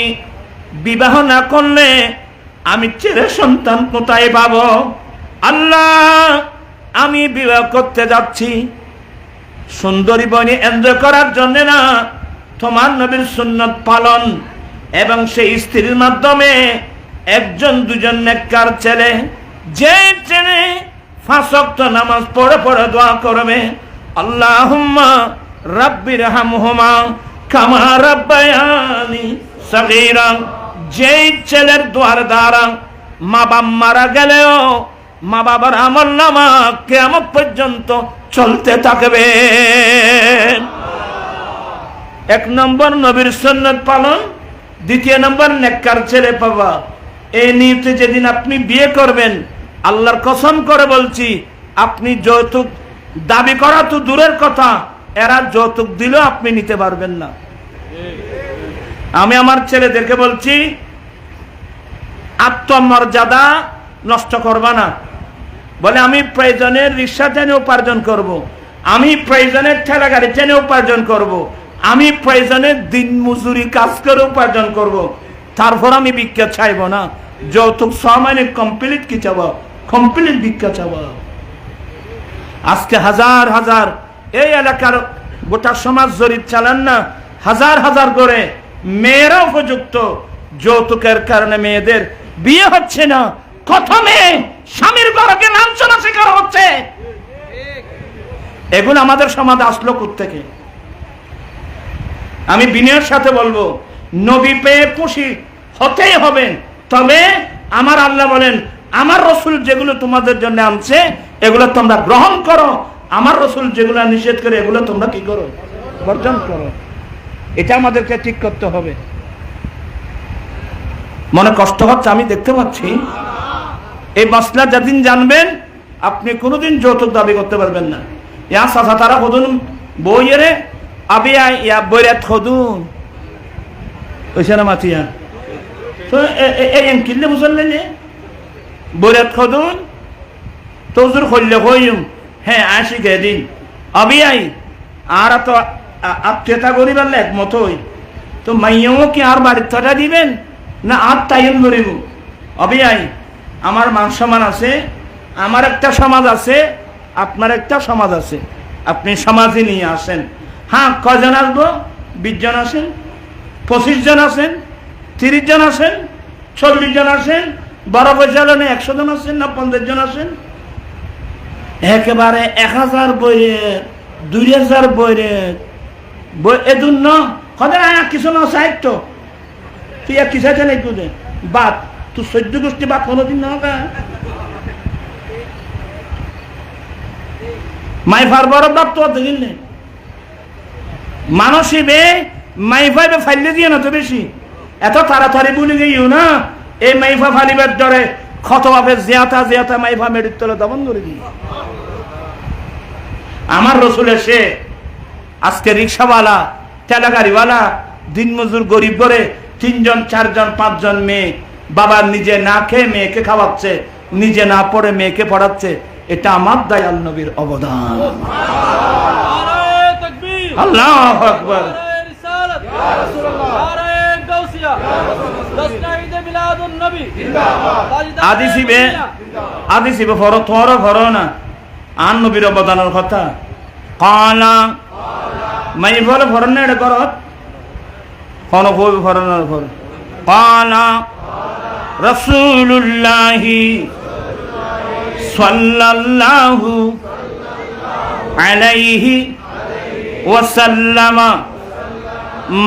Speaker 1: বিবাহ না করলে আমি ছেলে সন্তান কোথায় পাবো? আল্লাহ, আমি বিবাহ করতে যাচ্ছি সুন্দরী বনি এনজয় করার জন্য না, তোমার নবীর সুন্নত পালন এবং সেই স্ত্রীর মাধ্যমে 1 2 নেককার ছেলে, যে ছেলে 5 ওয়াক্ত নামাজ পড়ে পড়ে দোয়া করবে, আল্লাহুম্মা রাব্বিরহামহুমা কামা রাব্বায়ানি সগীরা। যেই ছেলের দোয়ার দ্বারা মা বাপ মারা গেলেও মা বাবার আমলনামা কিয়ামত পর্যন্ত চলতে থাকবে। 1 নম্বর নবীর সুন্নাত পালন, 2 নম্বর নেককার ছেলে পাবা। এই নিয়তে যেদিন আপনি বিয়ে করবেন, আল্লাহর কসম করে বলছি, আপনি যৌতুক দাবি করা তো দূরের কথা, এরা যৌতুক দিলেও আপনি নিতে পারবেন না। আমি আমার ছেলেদেরকে বলছি, আত্মমর্যাদা নষ্ট করবা না। বলে আমি প্রয়োজনের রিক্সা টেনে উপার্জন করব, আমি প্রয়োজনের ঠেলা গাড়ি টেনে উপার্জন করব, আমি প্রয়োজনের দিন মজুরি কাজ করে উপার্জন করব, তারপর আমি ভিক্ষা চাইব না। যৌতুক 6 মাইনে কমপ্লিট কি চাবো? কমপ্লিট ভিক্ষা চাবো। আজকে হাজার হাজার এই এলাকার গোটা সমাজ জরিপ চালান না, হাজার হাজার করে মেয়েরা উপযুক্ত, যৌতুকের কারণে মেয়েদের বিয়ে হচ্ছে না। কত মেয়ে স্বামীর বাবাকে লাঞ্ছনা শিকার হচ্ছে। এগুলো আমাদের সমাজে আসলো কোত্থেকে? আমি বিনয়ের সাথে বলবো, নবী পেয়ে খুশি হতেই হবে। তবে আমার আল্লাহ বলেন, আমার রসুল যেগুলো তোমাদের জন্য আনছে এগুলো তোমরা গ্রহণ করো, আমার রাসূল যেগুলো নিষেধ করে এগুলো তোমরা কি করো, বর্জন করো। এটা আমাদেরকে ঠিক করতে হবে। মনে কষ্ট হচ্ছে আমি দেখতে পাচ্ছি। এই মাসলা যেদিন জানবেন আপনি কোনোদিন যৌতুক দাবি করতে পারবেন না। ইয়া সাথা তারা হদুন বইয়েরে আবিয়া ইয়া বইরাত হদুন ওইসা না মাতিয়া তো এই কিনলে বুঝলেন বইরাত হদুন তোজুর খল্লে হইম হ্যাঁ আসি গেদিন আবিয়াই আর তো আত্মীয়তা করিবার একমত হই তো মাইয়াও কি আর বাড়ির থাকা দিবেন না আর তাইন করিব অবিয়াই আমার মান সম্মান আছে, আমার একটা সমাজ আছে, আপনার একটা সমাজ আছে, আপনি সমাজে নিয়ে আসেন। হ্যাঁ কয়জন আসবো? 20 জন আসেন, 25 জন আসেন, 30 জন আসেন, 40 জন আসেন, বড় পয়সা হলে 100 জন আসেন না 50 জন আসেন। একেবারে 1000 বইয়ের 2000 বইয়ের বই এজন্য কদের কিছু না সাহিত্য তুই আর কি চাইতে নাই তুই বাদ তুই 14 গোষ্ঠী বাদ কোনোদিন না হোক মাইফার বড় বাদ তো দেখিল নেই মানসিবে মাইফাইবে ফাইলে দিয়ে না তো বেশি এত তাড়াতাড়ি বলে গিয়েও না এই মাইফা ফালিবার ডরে ক্ষত ভাবে জিয়াতা মাইফা মেডির তলে দমন করে দিই। আমার রসুল এসে আজকে রিক্সাওয়ালা ঠেলাগাড়িওয়ালা দিনমজুর গরিব করে 3 জন 4 জন 5 জন মেয়ে বাবা নিজে না খেয়ে মেয়েকে খাওয়াচ্ছে, নিজে না পড়ে মেয়েকে পড়াচ্ছে। এটা আমার দয়াল নবীর অবদান। আল্লাহু আকবার। আদিসিবে ফরো তোর ফরো না আন নবীর অবদানের কথা কালা মাই বলে ফরন না এটা করত কোন কই ফরনের ফর কালা রাসূলুল্লাহ সাল্লাল্লাহু আলাইহি ওয়াসাল্লাম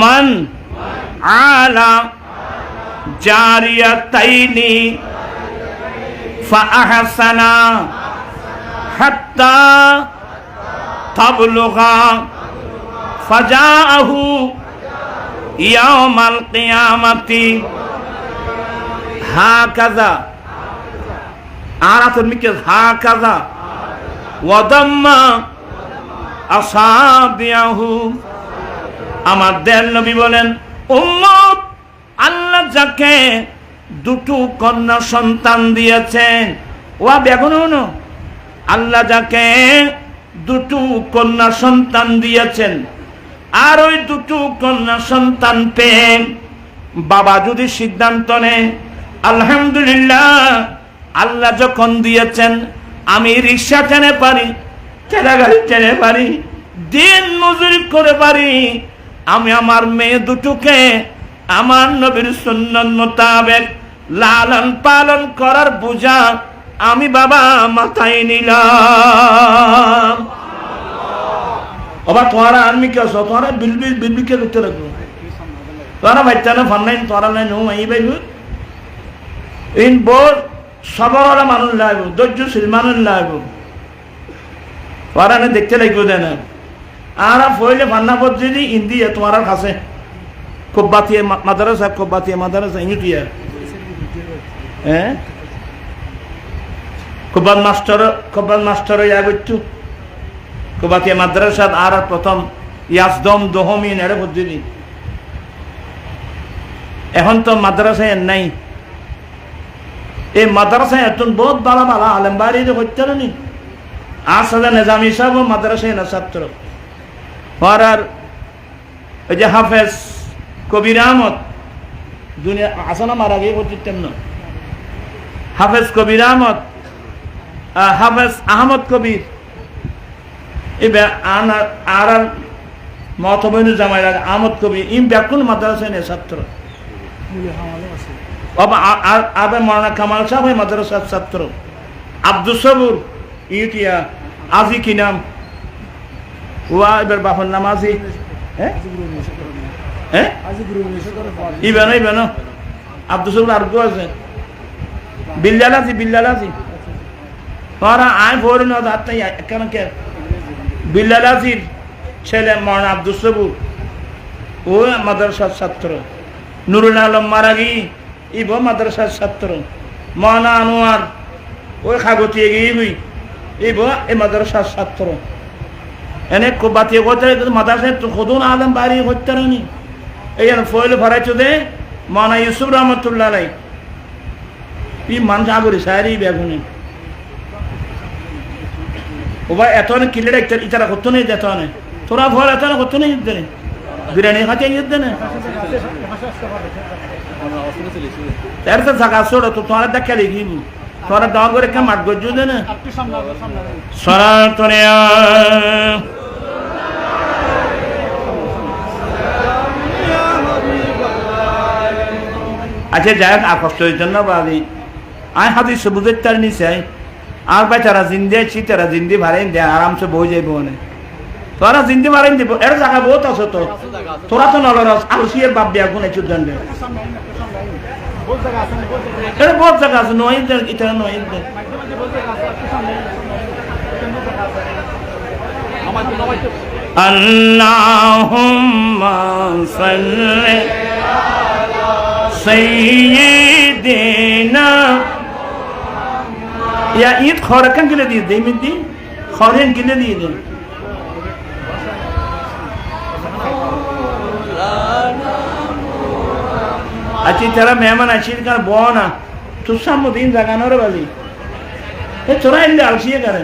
Speaker 1: মান আলা জারিয়াতাইনি ফাআহসানা হাত্তা তাবলুগা ফাজাআহু ইয়াউমাল কিয়ামাতি হাকাযা আরাতুল মিকাজ হাকাযা ওয়াদাম্মা আসাবিয়াহু। আমার দয়াল নবী বলেন উম্মত আল্লাহ যাকে দুটো কন্যা সন্তান দিয়েছেন ওয়া বেগুন আল্লাহ যাকে দুটো কন্যা সন্তান দিয়েছেন আর ওই দুটো কন্যা সন্তান পেয়ে বাবা যদি সিদ্ধান্ত নেয় আলহামদুলিল্লাহ আল্লাহ যখন দিয়েছেন আমি রিক্সা টেনে পারি, ঠেলাগাড়ি টেনে পারি, দিন মজুরি করে পারি, আমি আমার মেয়ে দুটোকে আমার নবীর সুন্নাত মোতাবেক লালন পালন করার বোঝা আমি বাবা মাথায় নিলাম। আবার তোরা আনমি কে আছো তোরা বিলবিল কে করতে লাগবো তোরা বাচ্চা না ফান্নাইন তোরা নাই নো এই ভাই ইন বোর সবরওয়ালা মানুষ লাগবো, ধৈর্যশীল মানুষ লাগবো, তোরা না দেখতে লাগবো দেন আর ফইলে ফান্না পদ্ধতি ইন্দিয়া তোমার কাছে কোব্বাতিয়ে মাদ্রাসা কোব্বাতিয়ে মাদ্রাসা ইউটিয়া হ্যাঁ কোব্বাত মাস্টার ইয়া করছু কোব্বাতিয়ে মাদ্রাসা আর প্রথম ইয়াসদম দহমিন এর পদ্ধতি এখন তো মাদ্রাসায় নাই। এই মাদ্রাসায় এখন বহুত বালা বালা আলেম বাড়ি হত্যা নি আর সাজা নিজাম হিসাব মাদ্রাসায় না ছাত্র আর ওই যে হাফেজ কবির আহমদ দুনিয়া আসনা মারা গিয়ে করতেন না হাফেজ কবির আহমদ হাফেজ আহমদ কবির আর মতবৈনু জামাই আহমদ কবির ইম ব্যাকুন মাদ্রাসায় নেই ছাত্র আবে মৌলানা কামাল সাহেব মাদ্রাসার ছাত্র আব্দুল সবুর ইউটিয়া আজি কি নাম ওয়া এবার বাপর নাম আজি ইবেন আব্দুল সবুর আর আছে বিল্লাল আজি তোরা আয় ভরে না যাতে কেন কে বিল্লাল আজির ছেলে মৌলানা আব্দুল সবুর ও মাদ্রাসার ছাত্র, নুরুল আলম মারাগি ইব মাদ্রাসার ছাত্র, মৌলানা আনোয়ার ওই খাগতি এগিয়ে ইব এই মাদ্রাসার ছাত্র। এনে বাতিয়ে করতে মাদ্রাসায় খুদুন আলম বাড়ি করতে রানি এই ফয়েল ভরাইছো দে মৌলানা ইউসুফ রহমতুল্লাহ আলাই ই মানুষ আগরি সারি বেগুনি ও ভাই এত কিলের ইতারা করতো নেই যেত না তোরা ভর এত করতো নেই যুদ্ধ নেই বিরিয়ানি খাতে যুদ্ধ না তার তো জায়গা ছোট তো তোমার দেখা লিখি তোরা দাওয়া করে কে মাঠ গজ্জু দে না সনাতনে আচ্ছা যাই হোক আকষ্ট হইতেন না বাদি আয় হাতি সবুজের তার নিচে আর ভাই তারা জিন্দে আছি তারা জিন্দি ভাড়াই দেয় আরামসে বই যাইব মানে তোরা জিন্দি ভাড়াই দিব এর জায়গা বহুত আছে তো তোরা তো নলরস আলসিয়ের বাপ বিয়া কোন চুদ্দান দে এটা বহুত জায়গা আছে নয় এটা নয় আল্লাহুম্মা সাল্লি সাইয়্যিদিনা या ईद खौरकन के लिए दिए दे मिट्टी खौरन के लिए दिए दे अच्छी तरह मेहमान अच्छी कर बोना तू सामुदीन जगाना रे बाजी ये चोरा इंदे आलसी करे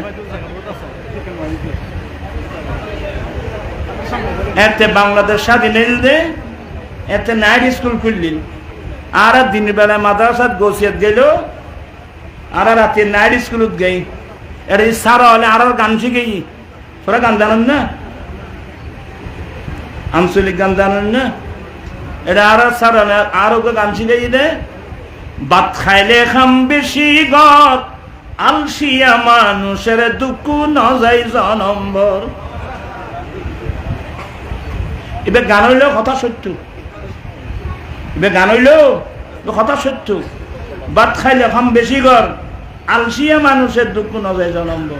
Speaker 1: ऐसे बांग्लादेश शादी नहीं दे ऐसे नाइट स्कूल खुल ली आरा दिन बेला माद्रासा गोसियत गेलो আর রাতে নাইট স্কুলত গই এটা সারা হলে আর গান শিখে তোরা গান জানেন না আঞ্চলিক গান জানেন না এটা আর সারা হলে আর ওকে গান শিখে দে ভাত খাইলে খাম বেশি গত আলসিয়া মানুষের দুঃখ ন যাই জনম্বর এবার গান হইলেও কথা সত্য এবার গান হইলেও কথা সত্য ভাত খাইলে খাম বেশি কর আলসিয়া মানুষের দুঃখ নজায় জনম্ব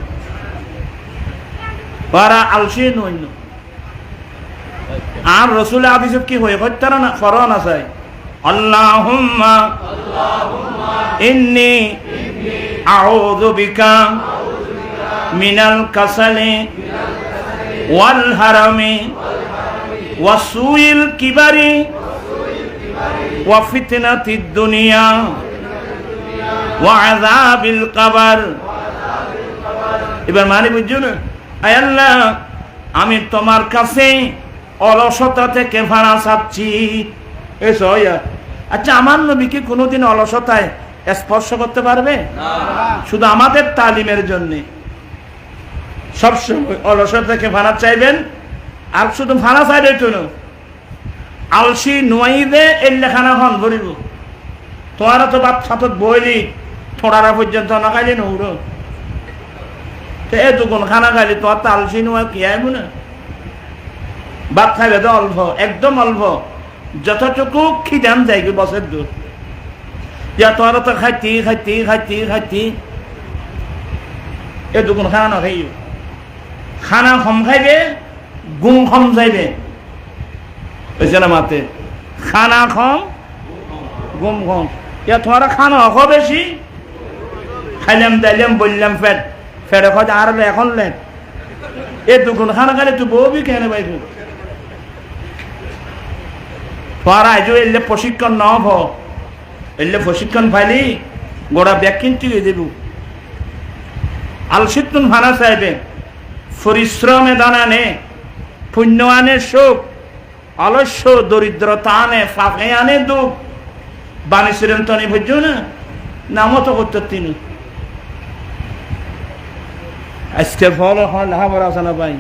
Speaker 1: ওরা আলসি নইন আর রসুল হাদিসত কি হয়ে হত্যার না ফরন আছে আল্লাহুম্মা ইন্নী আউযু বিকা মিনাল কাসালি ওয়াল হারামি ওয়াসুইল কিবারি ওয়া ফিতনাতিদ দুনিয়া ওয়াযাবিল কবর এবার মানে বুঝছো না আয় আল্লাহ আমি তোমার কাছে অলসতা থেকে ভাড়া চাচ্ছি এসো আচ্ছা আমার নবী কি কোনোদিন অলসতায় স্পর্শ করতে পারবে না শুধু আমাদের তালিমের জন্য সবসময় অলসতা থেকে ভাড়া চাইবেন আর শুধু ভাড়া চাইবে তো না আলসি নোয়াইদে এই লেখানা হন ভরিব তোমার তো বাপ সাথত বইলি থোড়ারা পর্যন্ত না খাইলে নৌড়ো এতক্ষণ খানা খাইলে তোমার তো আলসি নোয়া কি আইব না ভাত খাইবে তো অল্প একদম অল্প যতটুকু খিদান যায় কি বছর দূর ইয়া তোরা তো খাইতি খাইতি খাইতি খাইতি এতক্ষণ খানা না খাইও খানা কম খাইবে গুম কম যাইবে বুঝছে না মাতে খানা কম গুম কম ইয়া তোমার খানা অখ বেশি খাইলাম দাইলাম বললাম ফেট ফেটে খোঁজ আর এখন লেন এ দুগুণ খানা খাইলে তুই বউবি কেন বাইব তোমার আজও এলে প্রশিক্ষণ ন হ এলে প্রশিক্ষণ পাইলি গোড়া ব্যাগ কিনতে দেব আলসিতুন ভাড়া চাইবে পরিশ্রমে দানা নে পুণ্য আনে সুখ অলস্য দরিদ্রতা আনে ফাঁকে আনে দুঃখ বানিয়েছিলেন তো বুঝছো না নামও তো করতে তিনি আজকে ফল লেখাপড়া আছে না ভাই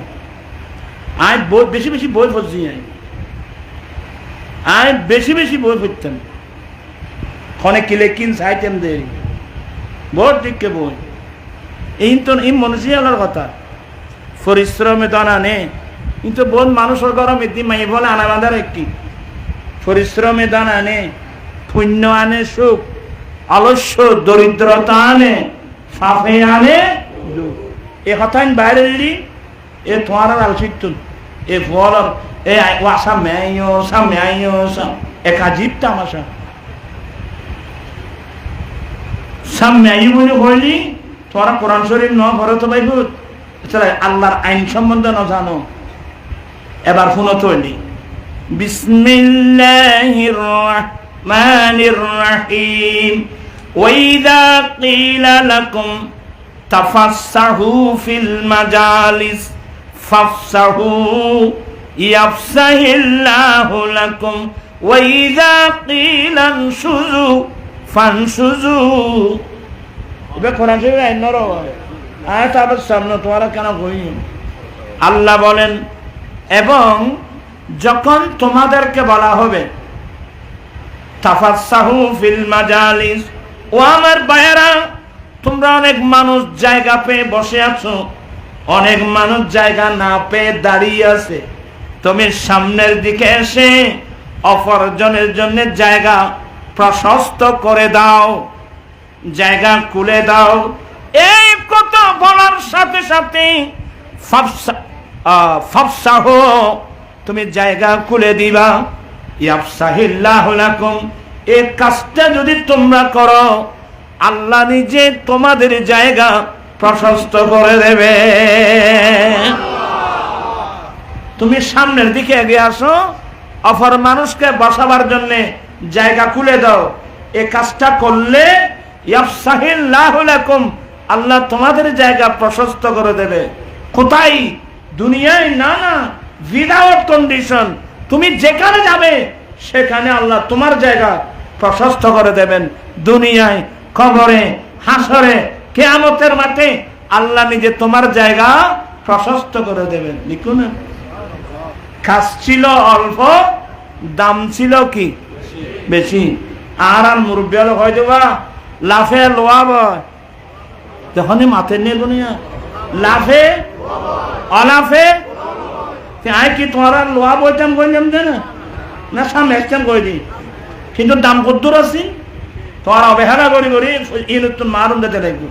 Speaker 1: আয় বই বেশি বেশি বই পড়ছি আয় বেশি বেশি বই পড়তাম ক্ষণে কিলে কিন চাইতেন দেরি বহুত দিককে বই এই তো এই মনুষ্যের কথা পরিশ্রমে দানা নে কিন্তু বহুত মানুষের গরম এটি মাই বলে আনা বাঁধার একটি পরিশ্রমে দানা নে পুণ্য আনে সুখ অলস্য দরিদ্রতা আনে ফাঁফে আনে বৈধ এ হতাইন বাইরে দিলি এ তোমার আর আলসিতুন এ ফল এ ওয়াসা মেয়ো সা মেয়ো সা এক আজীব তামাশা সাম মেয়ো বলে হইলি তোরা কোরআন শরীফ ন ভরত বাইবুত আল্লাহর আইন সম্বন্ধে ন জানো এবার শুনো চলি বিসমিল্লাহির রাহমানির রাহিম ওয়াইদা কিলা লাকুম তাফাসসাহু ফিল মাজালিস ফাফসাহু ইয়াফসাহিল্লাহু লাকুম ওয়াইদা কিলা আনশুযু ফানশুযু এবার কোরআন শরীফ আইন নর আয়াত আবার সামনে তোমরা কেন কই আল্লাহ বলেন এবং যখন তোমাদেরকে বলা হবে তাফাসসাহু ফিল মাজালিস ও আমার ভাইয়েরা তোমরা অনেক মানুষ জায়গা পেয়ে বসে আছো অনেক মানুষ জায়গা না পেয়ে দাঁড়িয়ে আছে তুমি সামনের দিকে এসে অপরজনের জন্য জায়গা প্রশস্ত করে দাও জায়গা খুলে দাও এই কথা বলার সাথে সাথে ফাফসাহু তুমি জায়গা খুলে দিবা ইয়াফসাহিল্লাহু লাকুম এই কাজটা যদি তোমরা করো আল্লাহ নিজে তোমাদের জায়গা প্রশস্ত করে দেবে তুমি সামনের দিকে এগিয়ে আসো অপর মানুষকে বসাবার জন্য জায়গা খুলে দাও এই কাজটা করলে ইয়াফসাহিল্লাহু লাকুম আল্লাহ তোমাদের জায়গা প্রশস্ত করে দেবে কোথায় দুনিয়ায় না না উইদাউট কন্ডিশন তুমি যেখানে যাবে সেখানে আল্লাহ তোমার জায়গা প্রশস্ত করে দেবেন দুনিয়ায় কবরে হাসরে কিয়ামতের মাঠে আল্লাহ নিজে তোমার জায়গা প্রশস্ত করে দেবেন লিখুন কাজ ছিল অল্প দাম ছিল কি বেশি আর মুরব্বী হলো হয় দেবা লাফে লোয়াব যখনই মাথে নিয়ে দুনিয়া লাফে অলাফে আয় কি তোমার লোয়া বইতাম কইলাম না সামনে একটাম কই দি কিন্তু দাম কদ্দুর আছি তোমার অবহেলা করি করি ইনুত্তর মারুন দিতে লাগবে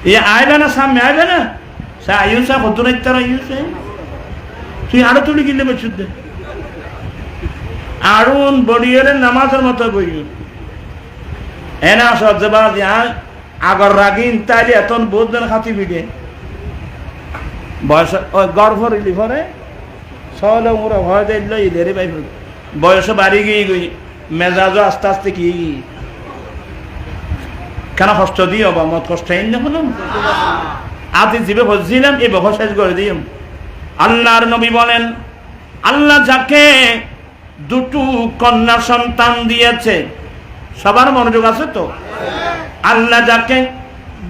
Speaker 1: এ আইবে না সামনে আইবে না সে আইসা কদ্দুর ইত্যার আইসে তুই আরো তুলি কিনলে বেচুদ আরুন বড়িয়ের নামাজের মতো বই এনা সজ্জবা দিয়া আগর রাগিন তাইলে এতন বোধ খাতি ভিড়ে বয়স গর্ভ রিলি পরে সহলে মোরা ভয় দিল ইদের পাইব বয়স বাড়ি গিয়ে গই মেজাজও আস্তে আস্তে কি কেন কষ্ট দিও বা মত কষ্ট আইন না কোনো আদি জীবে বসছিলাম এই বহ শেষ করে দিম আল্লাহর নবী বলেন আল্লাহ যাকে দুটো কন্যা সন্তান দিয়েছে সবার মনোযোগ আছে তো আল্লাহ যাকে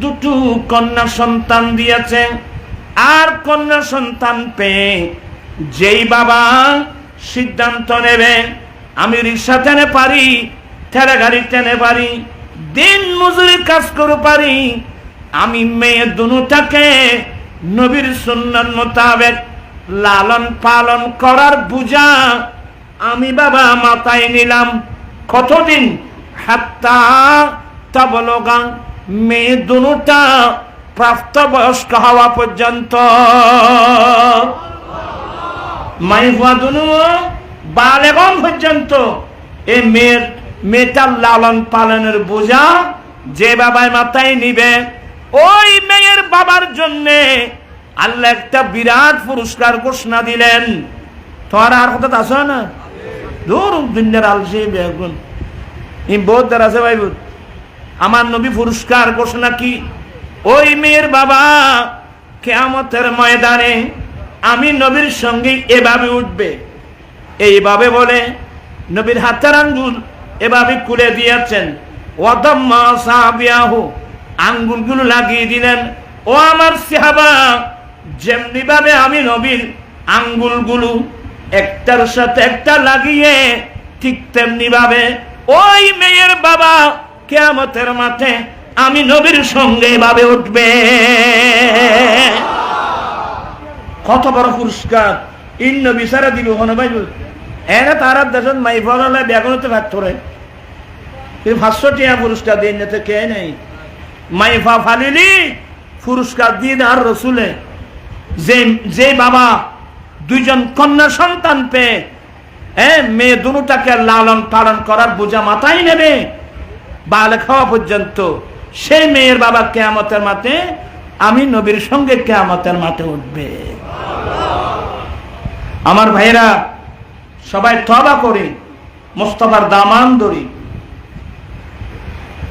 Speaker 1: দুটো কন্যা সন্তান দিয়েছে আর কন্যা সন্তান পেয়ে যেই বাবা সিদ্ধান্ত নেবে আমি রিক্সা টেনে পারি ঠেলা গাড়ি টেনে পারি দিন মজুরি কাজ করে পারি আমি মেয়ে দুটাকে নবীর সুন্নাত মোতাবেক লালন পালন করার বুঝা আমি বাবা মাথায় নিলাম কতদিন হাত্তা তাবলগা মেয়ে দুটা প্রাপ্তবয়স্ক হওয়া পর্যন্ত মাইফা দুনু বালেগম পর্যন্ত এই মেয়েটার লালন পালনের বোঝা যে বাবাই মাথায় নিবে ওই মেয়ের বাবার জন্য আল্লাহ একটা বিরাট পুরস্কার ঘোষণা দিলেন তোমার আর কথা আসো না দূর দুনিয়ার আলসি বেগুন এই বোধ আছে ভাই বোধ আমার নবী পুরস্কার ঘোষণা কি ওই মেয়ের বাবা কিয়ামতের ময়দানে আমি নবীর সঙ্গে এভাবে উঠবে এইভাবে বলে নবীর হাতের আঙ্গুল এভাবে খুলে দিয়েছেন ওয়াদাম্মা সাহাবিয়াহু আঙ্গুলগুলো লাগিয়ে দিলেন ও আমার সাহাবা যেমনি ভাবে আমি নবীর আঙ্গুলগুলো একটার সাথে একটা লাগিয়ে ঠিক তেমনি ভাবে ওই মেয়ের বাবা কিয়ামতের মাঠে আমি নবীর সঙ্গে এভাবে উঠবে কত বড় পুরস্কার ইন্ন বিচারা দিব ওখানে ভাই এনে তারা দেশের মাই ফলে বেগুনতে ভাগ করে 500 টাকা পুরস্কার দিন কে নেই মাইফা ফালিলি পুরস্কার দিয়ে দেওয়ার রসুলে যে বাবা দুইজন কন্যা সন্তান পেয়ে মেয়ে দুটাকে লালন পালন করার বোঝা মাথায় নেবে বালেক হওয়া পর্যন্ত, সেই মেয়ের বাবা কিয়ামতের মাঠে আমি নবীর সঙ্গে কিয়ামতের মাঠে উঠবে। আমার ভাইরা সবাই তওবা করি, মুস্তাফার দামান ধরি।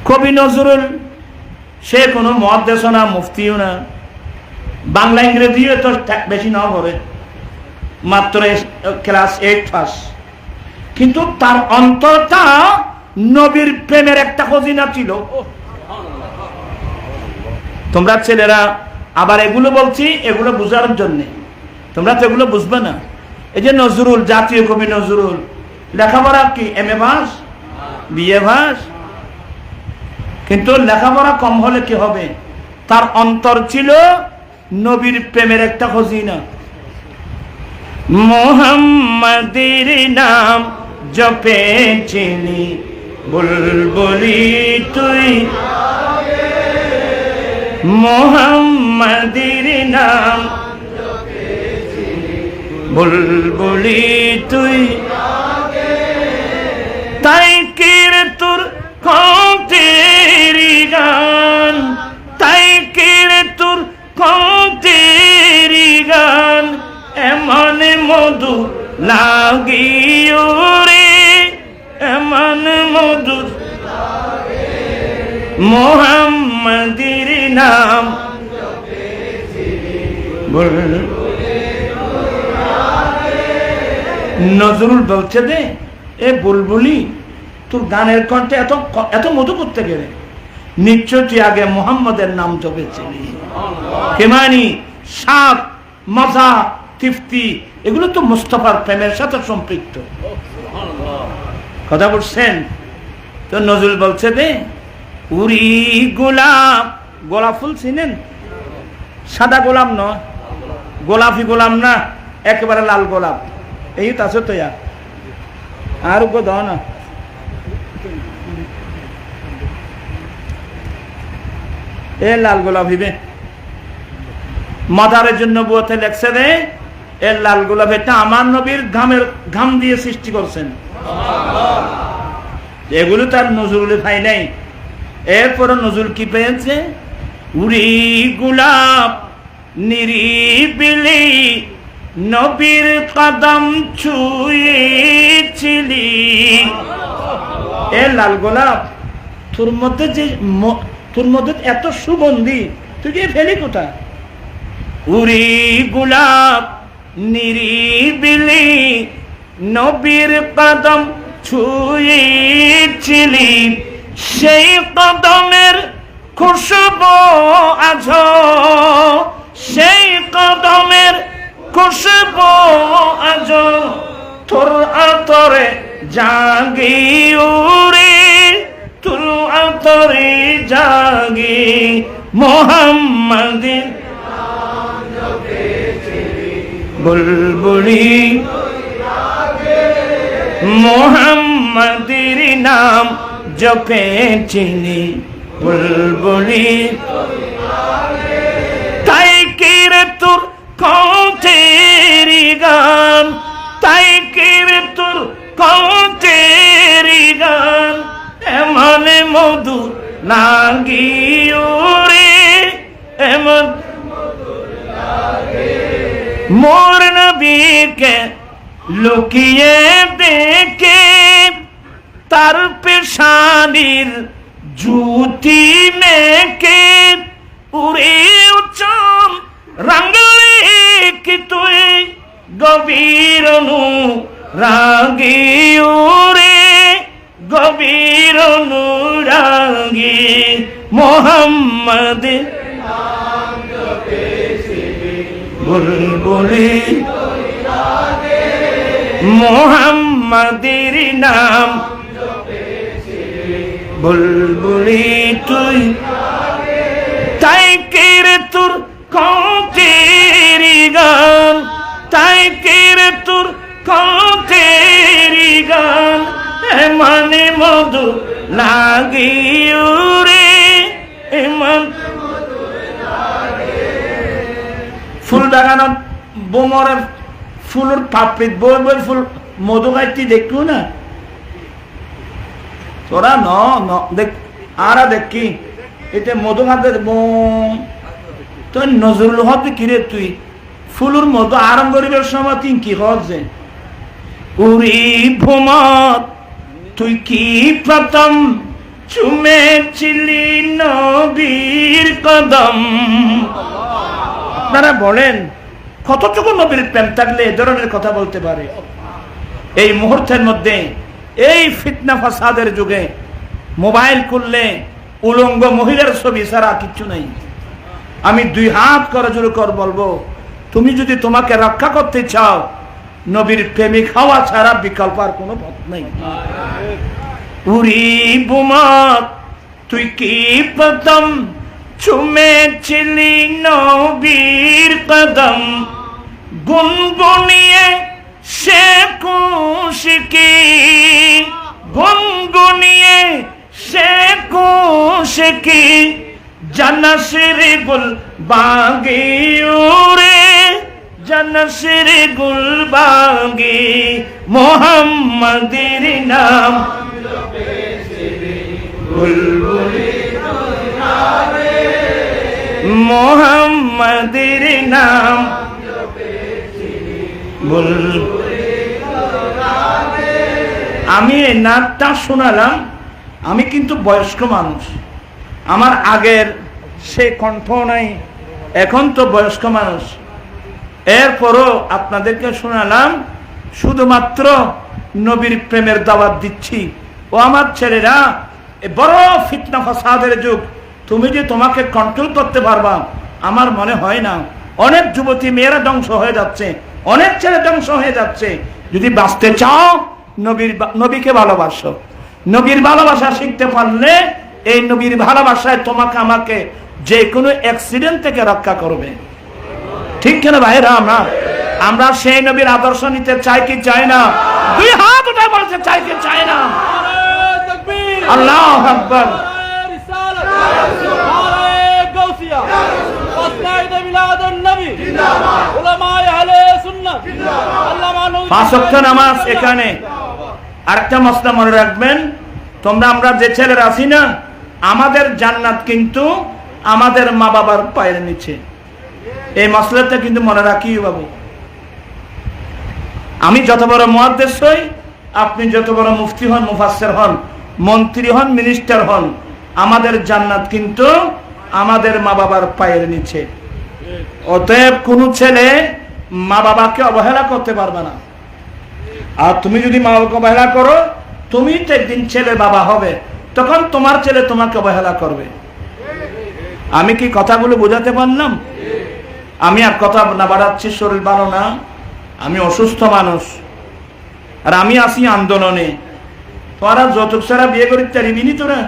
Speaker 1: কবি নজরুল সে কোনো মুহাদ্দিস না, মুফতিও না, বাংলা ইংরেজিও তো বেশি না করে, মাত্র ক্লাস 8 পাস, কিন্তু তার অন্তরটা নবীর প্রেমের একটা খজিনা ছিল। তোমরা ছেলেরা আবার এগুলো বলছি এগুলো বুঝার জন্য, তোমরা তো এগুলো বুঝবে না। এই যে নজরুল, জাতীয় কবি নজরুল, লেখাপড়া কি MA পাস, BA পাস, কিন্তু লেখাপড়া কম হলে কি হবে, তার অন্তর ছিল নবীর প্রেমের একটা খজিনা। মুহাম্মাদের নাম জপেছিলি বুলবুলি তুই, মুহাম্মাদের নাম বুলবুলি তুই, তাই কির তোর কতেরি গান, তাই কির তোর কতেরি গান, এমন মধু লাগিও রে, এমন মধু মুহাম্মাদের নাম নজরুল বলছে দে এ বুলবুলি তোর গানের কণ্ঠে এত এত মধু করতে গেলে নিশ্চয় তুই আগে মুহাম্মাদের নাম জপেছিলি। কেমানি সাপ মজা তৃপ্তি এগুলো তো মুস্তাফার প্রেমের সাথে সম্পৃক্ত। কথা বলছেন তো নজরুল বলছে দে উরি গোলাপ, গোলাপ ফুল চিনেন? সাদা গোলাপ নয়, গোলাপি গোলাপ না, একেবারে লাল গোলাপ। এই তো আছে তো আর দাও না, এ লাল গোলাপ হিবে মাদারের জন্য বইতে লেখছে রে, এ লাল গোলাপ এটা আমার নবীর ঘাম দিয়ে সৃষ্টি করছেন। এগুলো তার নজরুলে পাই নাই। এরপরে নজরুল কি পেয়েছে? উড়ি গোলাপ নিরিবিলি নবীর কদম ছুঁয়েছিলি। এ লাল গোলাপ তোর মধ্যে এত সুগন্ধি, তুই গিয়ে ফেলি কোথায়? উড়ি গোলাপ নিরিবিলি নবীর কদম ছুঁয়েছিলি, সেই কদমের খুশবু আজ, সেই কদমের খুশবু আজ তোর আতরে জাগি উরে, তোর আতরে জাগি মুহাম্মাদের বুলবুলি, মুহাম্মাদের নাম জপেছিলি বুলবুলি, তাই কিরে তোর কণ্ঠেরি গান, তাই কিরে তোর কণ্ঠেরি গান, এমন মধু লাগিও রে, এমন মোর নবীকে লুকিয়ে দেখে তার পেশানির জুতি মেকে উড়ে উচ্চম রাঙ্গলে কি তুই গভীর রাগি উড়ে, গভীর রাগি মুহাম্মাদের বুলবুলি, মুহাম্মাদের নাম বুলবুলি তুই, তাই কেরে তোর কণ্ঠেরি গান, তাই কেরে তোর কণ্ঠেরি গান, এমন মধু লাগি রে, এমন বাগানত বোমরের ফুলের পাপড়িত বই বই ফুল মধু খাইতে দেখু না তোরা ন দেখ আর দেখি এটা মধু খাতে তুই নজরুল হতে কিরে তুই ফুলুর মধু আরম্ভ করিবার সময় তুই কি হচ্ছে উরি ভুমত তুই কি প্রথম চুমেছিলি নবীর কদম। আপনারা বলেন কতটুকু নবীর প্রেম থাকলে এ ধরনের কথা বলতে পারে? এই মুহূর্তের মধ্যে এই ফিতনা ফাসাদের যুগে মোবাইল খুললে উলঙ্গ মহিলার ছবি ছাড়া কিচ্ছু নাই। আমি দুই হাত করে জোরে কর বলবো, তুমি যদি তোমাকে রক্ষা করতে চাও নবীর প্রেমিক হওয়া ছাড়া বিকল্প আর কোনো পথ নেই। উরি বুমত তুই কি প্রথম চুমেছিলি নবীর কদম, গুনগুনিয়ে সে কুশকি গুনগুনিয়ে সে কুশকি জনশির গুল বাগি উরে জনশির গুল বাগি মোহাম্মদের নাম মোহাম্মদের নাম আমি এই নাটটা শোনালাম। আমি কিন্তু বয়স্ক মানুষ, আমার আগের সে কণ্ঠ নাই, এখন তো বয়স্ক মানুষ। এরপরও আপনাদেরকে শোনালাম, শুধুমাত্র নবীর প্রেমের দাওয়াত দিচ্ছি। ও আমার ছেলেরা, বড় ফিতনা ফাসাদের যুগ, তুমি যে তোমাকে কন্ট্রোল করতে পারবা আমার মনে হয় না। অনেক যুবতী মেয়েরা ধ্বংস হয়ে যাচ্ছে, অনেক ছেলে ধ্বংস হয়ে যাচ্ছে। যদি বাঁচতে চাও নবীকে ভালোবাসো। নবীর ভালোবাসা শিখতে পারলে এই নবীর ভালোবাসায় তোমাকে আমাকে যে কোনো অ্যাক্সিডেন্ট থেকে রক্ষা করবে। ঠিক কেন ভাইরা? আমরা সেই নবীর আদর্শ নিতে চাই কি চাই না? দুই হাত উঠে বলতে চাই কি চাই না? আল্লাহু আকবার। পাঁচ ওয়াক্ত নামাজ এখানে। আরেকটা মসলা মনে রাখবেন, আমরা যে ছেলেরা আছি না, আমাদের জান্নাত কিন্তু আমাদের মা বাবার পায়ের নিচে। এই মসলাটা কিন্তু মনে রাখি বাবু। আমি যত বড় মুহাদ্দিস হই, আপনি যত বড় মুফতি হন, মুফাসসির হন, মন্ত্রী হন, মিনিস্টার হন, আমাদের জান্নাত কিন্তু আমাদের মা বাবার পায়ের নিচে। অতএব কোন ছেলে মা বাবাকে অবহেলা করতে পারবে না। আর তুমি যদি মা বাবাকে অবহেলা করো, তুমি তো একদিন ছেলে বাবা হবে, তখন তোমার ছেলে তোমাকে অবহেলা করবে। আমি কি কথাগুলো বোঝাতে পারলাম? আমি আর কথা না বাড়াচ্ছি, শরীর ভালো না, আমি অসুস্থ মানুষ, আর আমি আসি আন্দোলনে। তোরা যৌতুক ছাড়া বিয়ে করি তারিবিনি, তোরা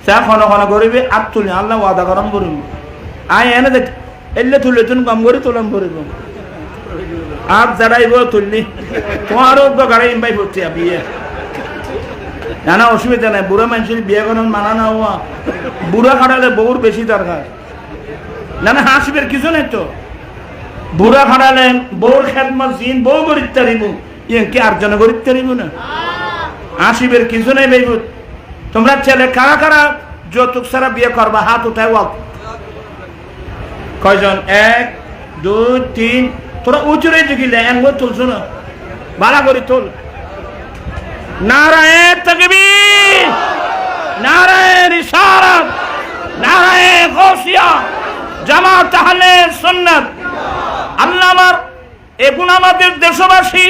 Speaker 1: চা খন খন করিবে, আর তুলি আল্লাহ ওয়াদা গরম করিব। আয় এনে দেখ এলে তুলে তুন কম করে তোলন করিব, আর যারাইব তুললি তোমারও তো গাড়ি ইনভাইট হচ্ছে বিয়ে। না অসুবিধা নাই, বুড়া মানুষের বিয়ে করেন মানা না হওয়া, বুড়া খাটালে বউর বেশি দরকার। না হাসিবের কিছু নেই তো, বুড়া খাটালে বউর খেদমত জিন বউ গরিব তারিব, কি আর জন গরিব তারিব না? হাসিবের কিছু নেই ভাইব। তোমরা ছেলে কারা কারা যৌতুক ছাড়া বিয়ে করবা? হাত উঠায় ওয়াক। কয়জন? 1 2 3। তোরা উঁচুরে দেখিলে একবার তুলছো না, ভাড়া করে তোল। নারায়ে তাকবীর, নারায়ে রিসালাত, নারায়ে গাউসিয়া, জামাত আহলে সুন্নাত। আল্লাহ আমার এখন আমাদের দেশবাসী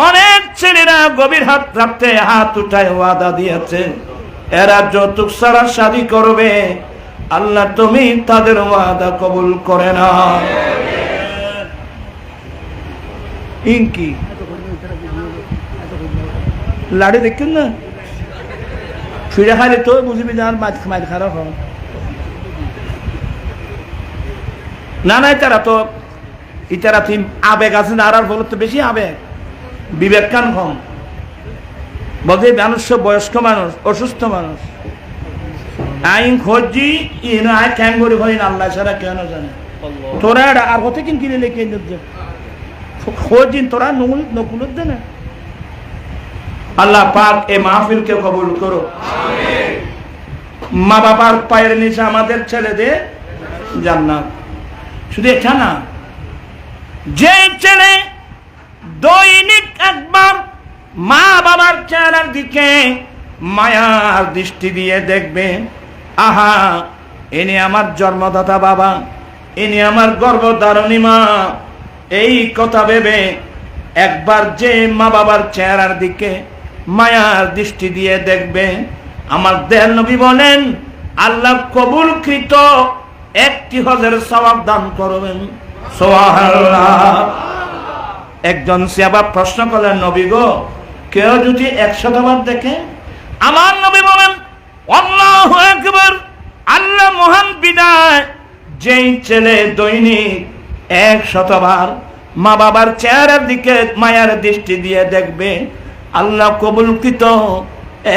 Speaker 1: অনেক ছেলেরা গভীর হাত রাখতে হাত উঠায় ওয়াদা দিয়েছে, এরা যৌতুক ছাড়া শাদী করবে। আল্লাহ তুমি তাদের ওয়াদা কবুল করে না। ইনকি লাড়ি দেখেন না, ফিরে খাইলে তো বুঝবি যার মাছ খারাপ হয় না। না ইতারা তুই আবেগ আছে না, আর বলত বেশি আবেগ, বিবেক কান কম। বলতে মানুষ বয়স্ক মানুষ, অসুস্থ মানুষ, আইন খোঁজি আয় ক্যাং করে হয় না, আল্লাহ ছাড়া কেন জানে। তোরা আর হতে কিনে লেখে খোঁজিন তোরা নকুল দে না। আল্লাহ পাক এ মাহফিলকে কবুল করো। মা বাবার পায়ের নিচে আমাদের ছেলেদের জান্নাত। শুধু এটা না, যে ছেলে দৈনিক একবার মা বাবার চেহারার দিকে মায়ার দৃষ্টি দিয়ে দেখবে, আহা ইনি আমার জন্মদাতা বাবা, ইনি আমার গর্ভধারণী মা, এই কথা ভেবে একবার যে মা বাবার চেহারার দিকে মায়ার দৃষ্টি দিয়ে দেখবে, আমার দয়াল নবী বলেন আল্লাহ কবুলকৃত একটি হজের সওয়াব দান করবেন। সুবহানাল্লাহ। একজন সাহাবা প্রশ্ন করলেন, নবী গো, কেউ যদি 100 বার দেখে? আমার নবী বলেন আল্লাহু আকবার, আল্লাহ মহান বিদায়, যেই ছেলে দৈনিক 100 বার মা বাবার চেহারার দিকে মায়ার দৃষ্টি দিয়ে দেখবে, আল্লাহ কবুলকৃত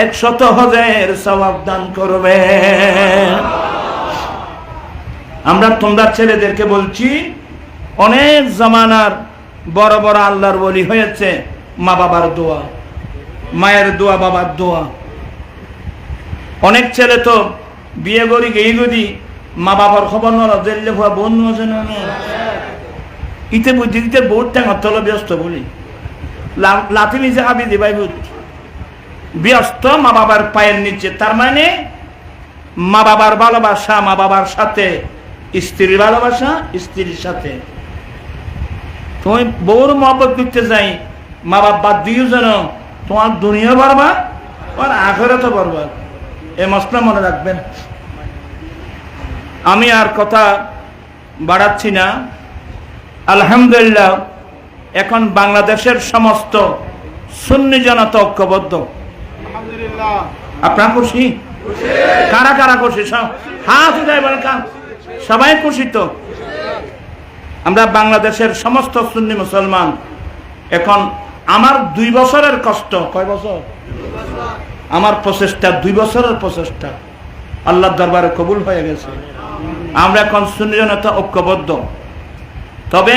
Speaker 1: 100 হজের সওয়াব দান করবে। আমরা তোমরা ছেলেদেরকে বলছি, অনেক জামানার বড় বড় আল্লাহর ওলি হয়েছে মা বাবার দোয়া, মায়ের দোয়া, বাবার দোয়া। অনেক ছেলে তো বিয়ে করি গেই গদি মা বাবার খবর নলা জেলে ভুয়া বন্ধু আছে না, ইতে বুঝি ইতে বহুত টাকা তল ব্যস্ত বলি লাথি নিচে আবি দিবাই ব্যস্ত মা বাবার পায়ের নিচে। তার মানে মা বাবার ভালোবাসা, মা বাবার সাথে স্ত্রীর ভালোবাসা, স্ত্রীর সাথে। তুমি বউর মহব্বত করতে যাই, মা বাপ বাদ দিও যেন তোমার দুনিয়া বরবাদ আর আখিরাতও বরবাদ। এই মশলা মনে রাখবেন। আমি আর কথা বাড়াচ্ছি না। আলহামদুলিল্লাহ, এখন বাংলাদেশের সমস্ত সুন্নি জনতা ঐক্যবদ্ধ। আপনারা খুশি? কারা কারা খুশি? হাত উঠাই বলেন, সবাই খুশি তো? আমরা বাংলাদেশের সমস্ত সুন্নি মুসলমান এখন, আমার 2 বছরের কষ্ট, কয় বছর? আমার প্রচেষ্টা 2 বছরের প্রচেষ্টা আল্লাহর দরবারে কবুল হয়ে গেছে। আমরা এখন সুন্নি জনতা ঐক্যবদ্ধ। তবে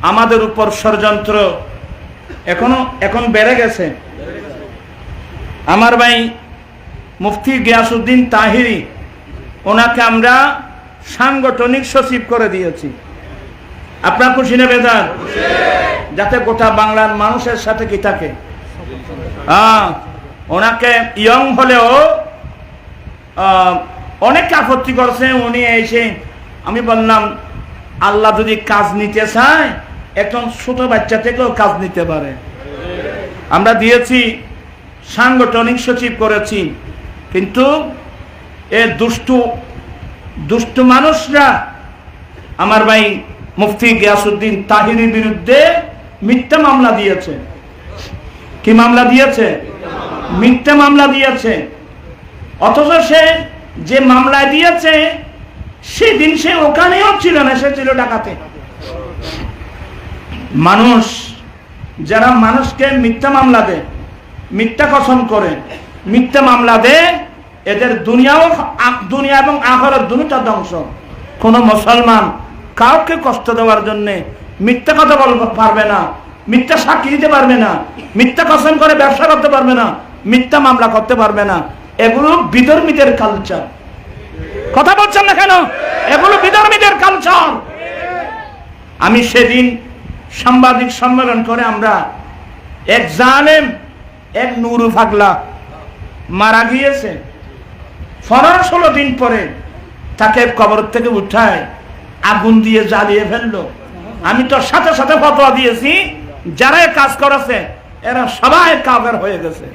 Speaker 1: আমাদের উপর ষড়যন্ত্র এখন বেড়ে গেছে। আমার ভাই মুফতি গিয়াসউদ্দিন তাহিরি, ওনাকে আমরা সাংগঠনিক সচিব করে দিয়েছি। আপনার খুশি না বেদার? যাতে গোটা বাংলার মানুষের সাথে কি থাকে। ওনাকে ইয়ং হলেও অনেক আপত্তি করছে উনি এসে। আমি বললাম আল্লাহ যদি কাজ নিতে চায় একজন ছোট বাচ্চা থেকেও কাজ নিতে পারে। আমরা দিয়েছি, সাংগঠনিক সচিব করেছি, কিন্তু এ দুষ্টু মানুষরা আমার ভাই মুফতি গিয়াসউদ্দিন তাহিরির বিরুদ্ধে মিথ্যা মামলা দিয়েছে। কি মামলা দিয়েছে? মিথ্যা মামলা দিয়েছে। অথচ সে যে মামলা দিয়েছে সেদিন সে ওখানেও ছিল না, সে ছিল ঢাকাতে। মানুষ যারা মানুষকে মিথ্যা মামলা দেয়, মিথ্যা কসম করে, মিথ্যা মামলা দেয়, এদের দুনিয়া এবং আখিরাত দুটোটা ধ্বংস। কোন মুসলমান কাউকে কষ্ট দেওয়ার জন্য মিথ্যা কথা বলতে পারবে না, মিথ্যা সাক্ষী দিতে পারবে না, মিথ্যা কসম করে ব্যবসা করতে পারবে না, মিথ্যা মামলা করতে পারবে না। এগুলো বিধর্মীদের কালচার। কথা বলছেন না কেন? এগুলো বিধর্মীদের কালচার। আমি সেদিন সাংবাদিক সম্মেলন করে আমরা এক জালেম, এক নুরু পাগলা মারা গিয়েছে। 15-16 দিন পরে তাকে কবর থেকে উঠায় আগুন দিয়ে জ্বালিয়ে ফেললো। আমি তো সাথে সাথে ফতোয়া দিয়েছি, যারা কাজ করেছে এরা সবাই কাফের হয়ে গেছে।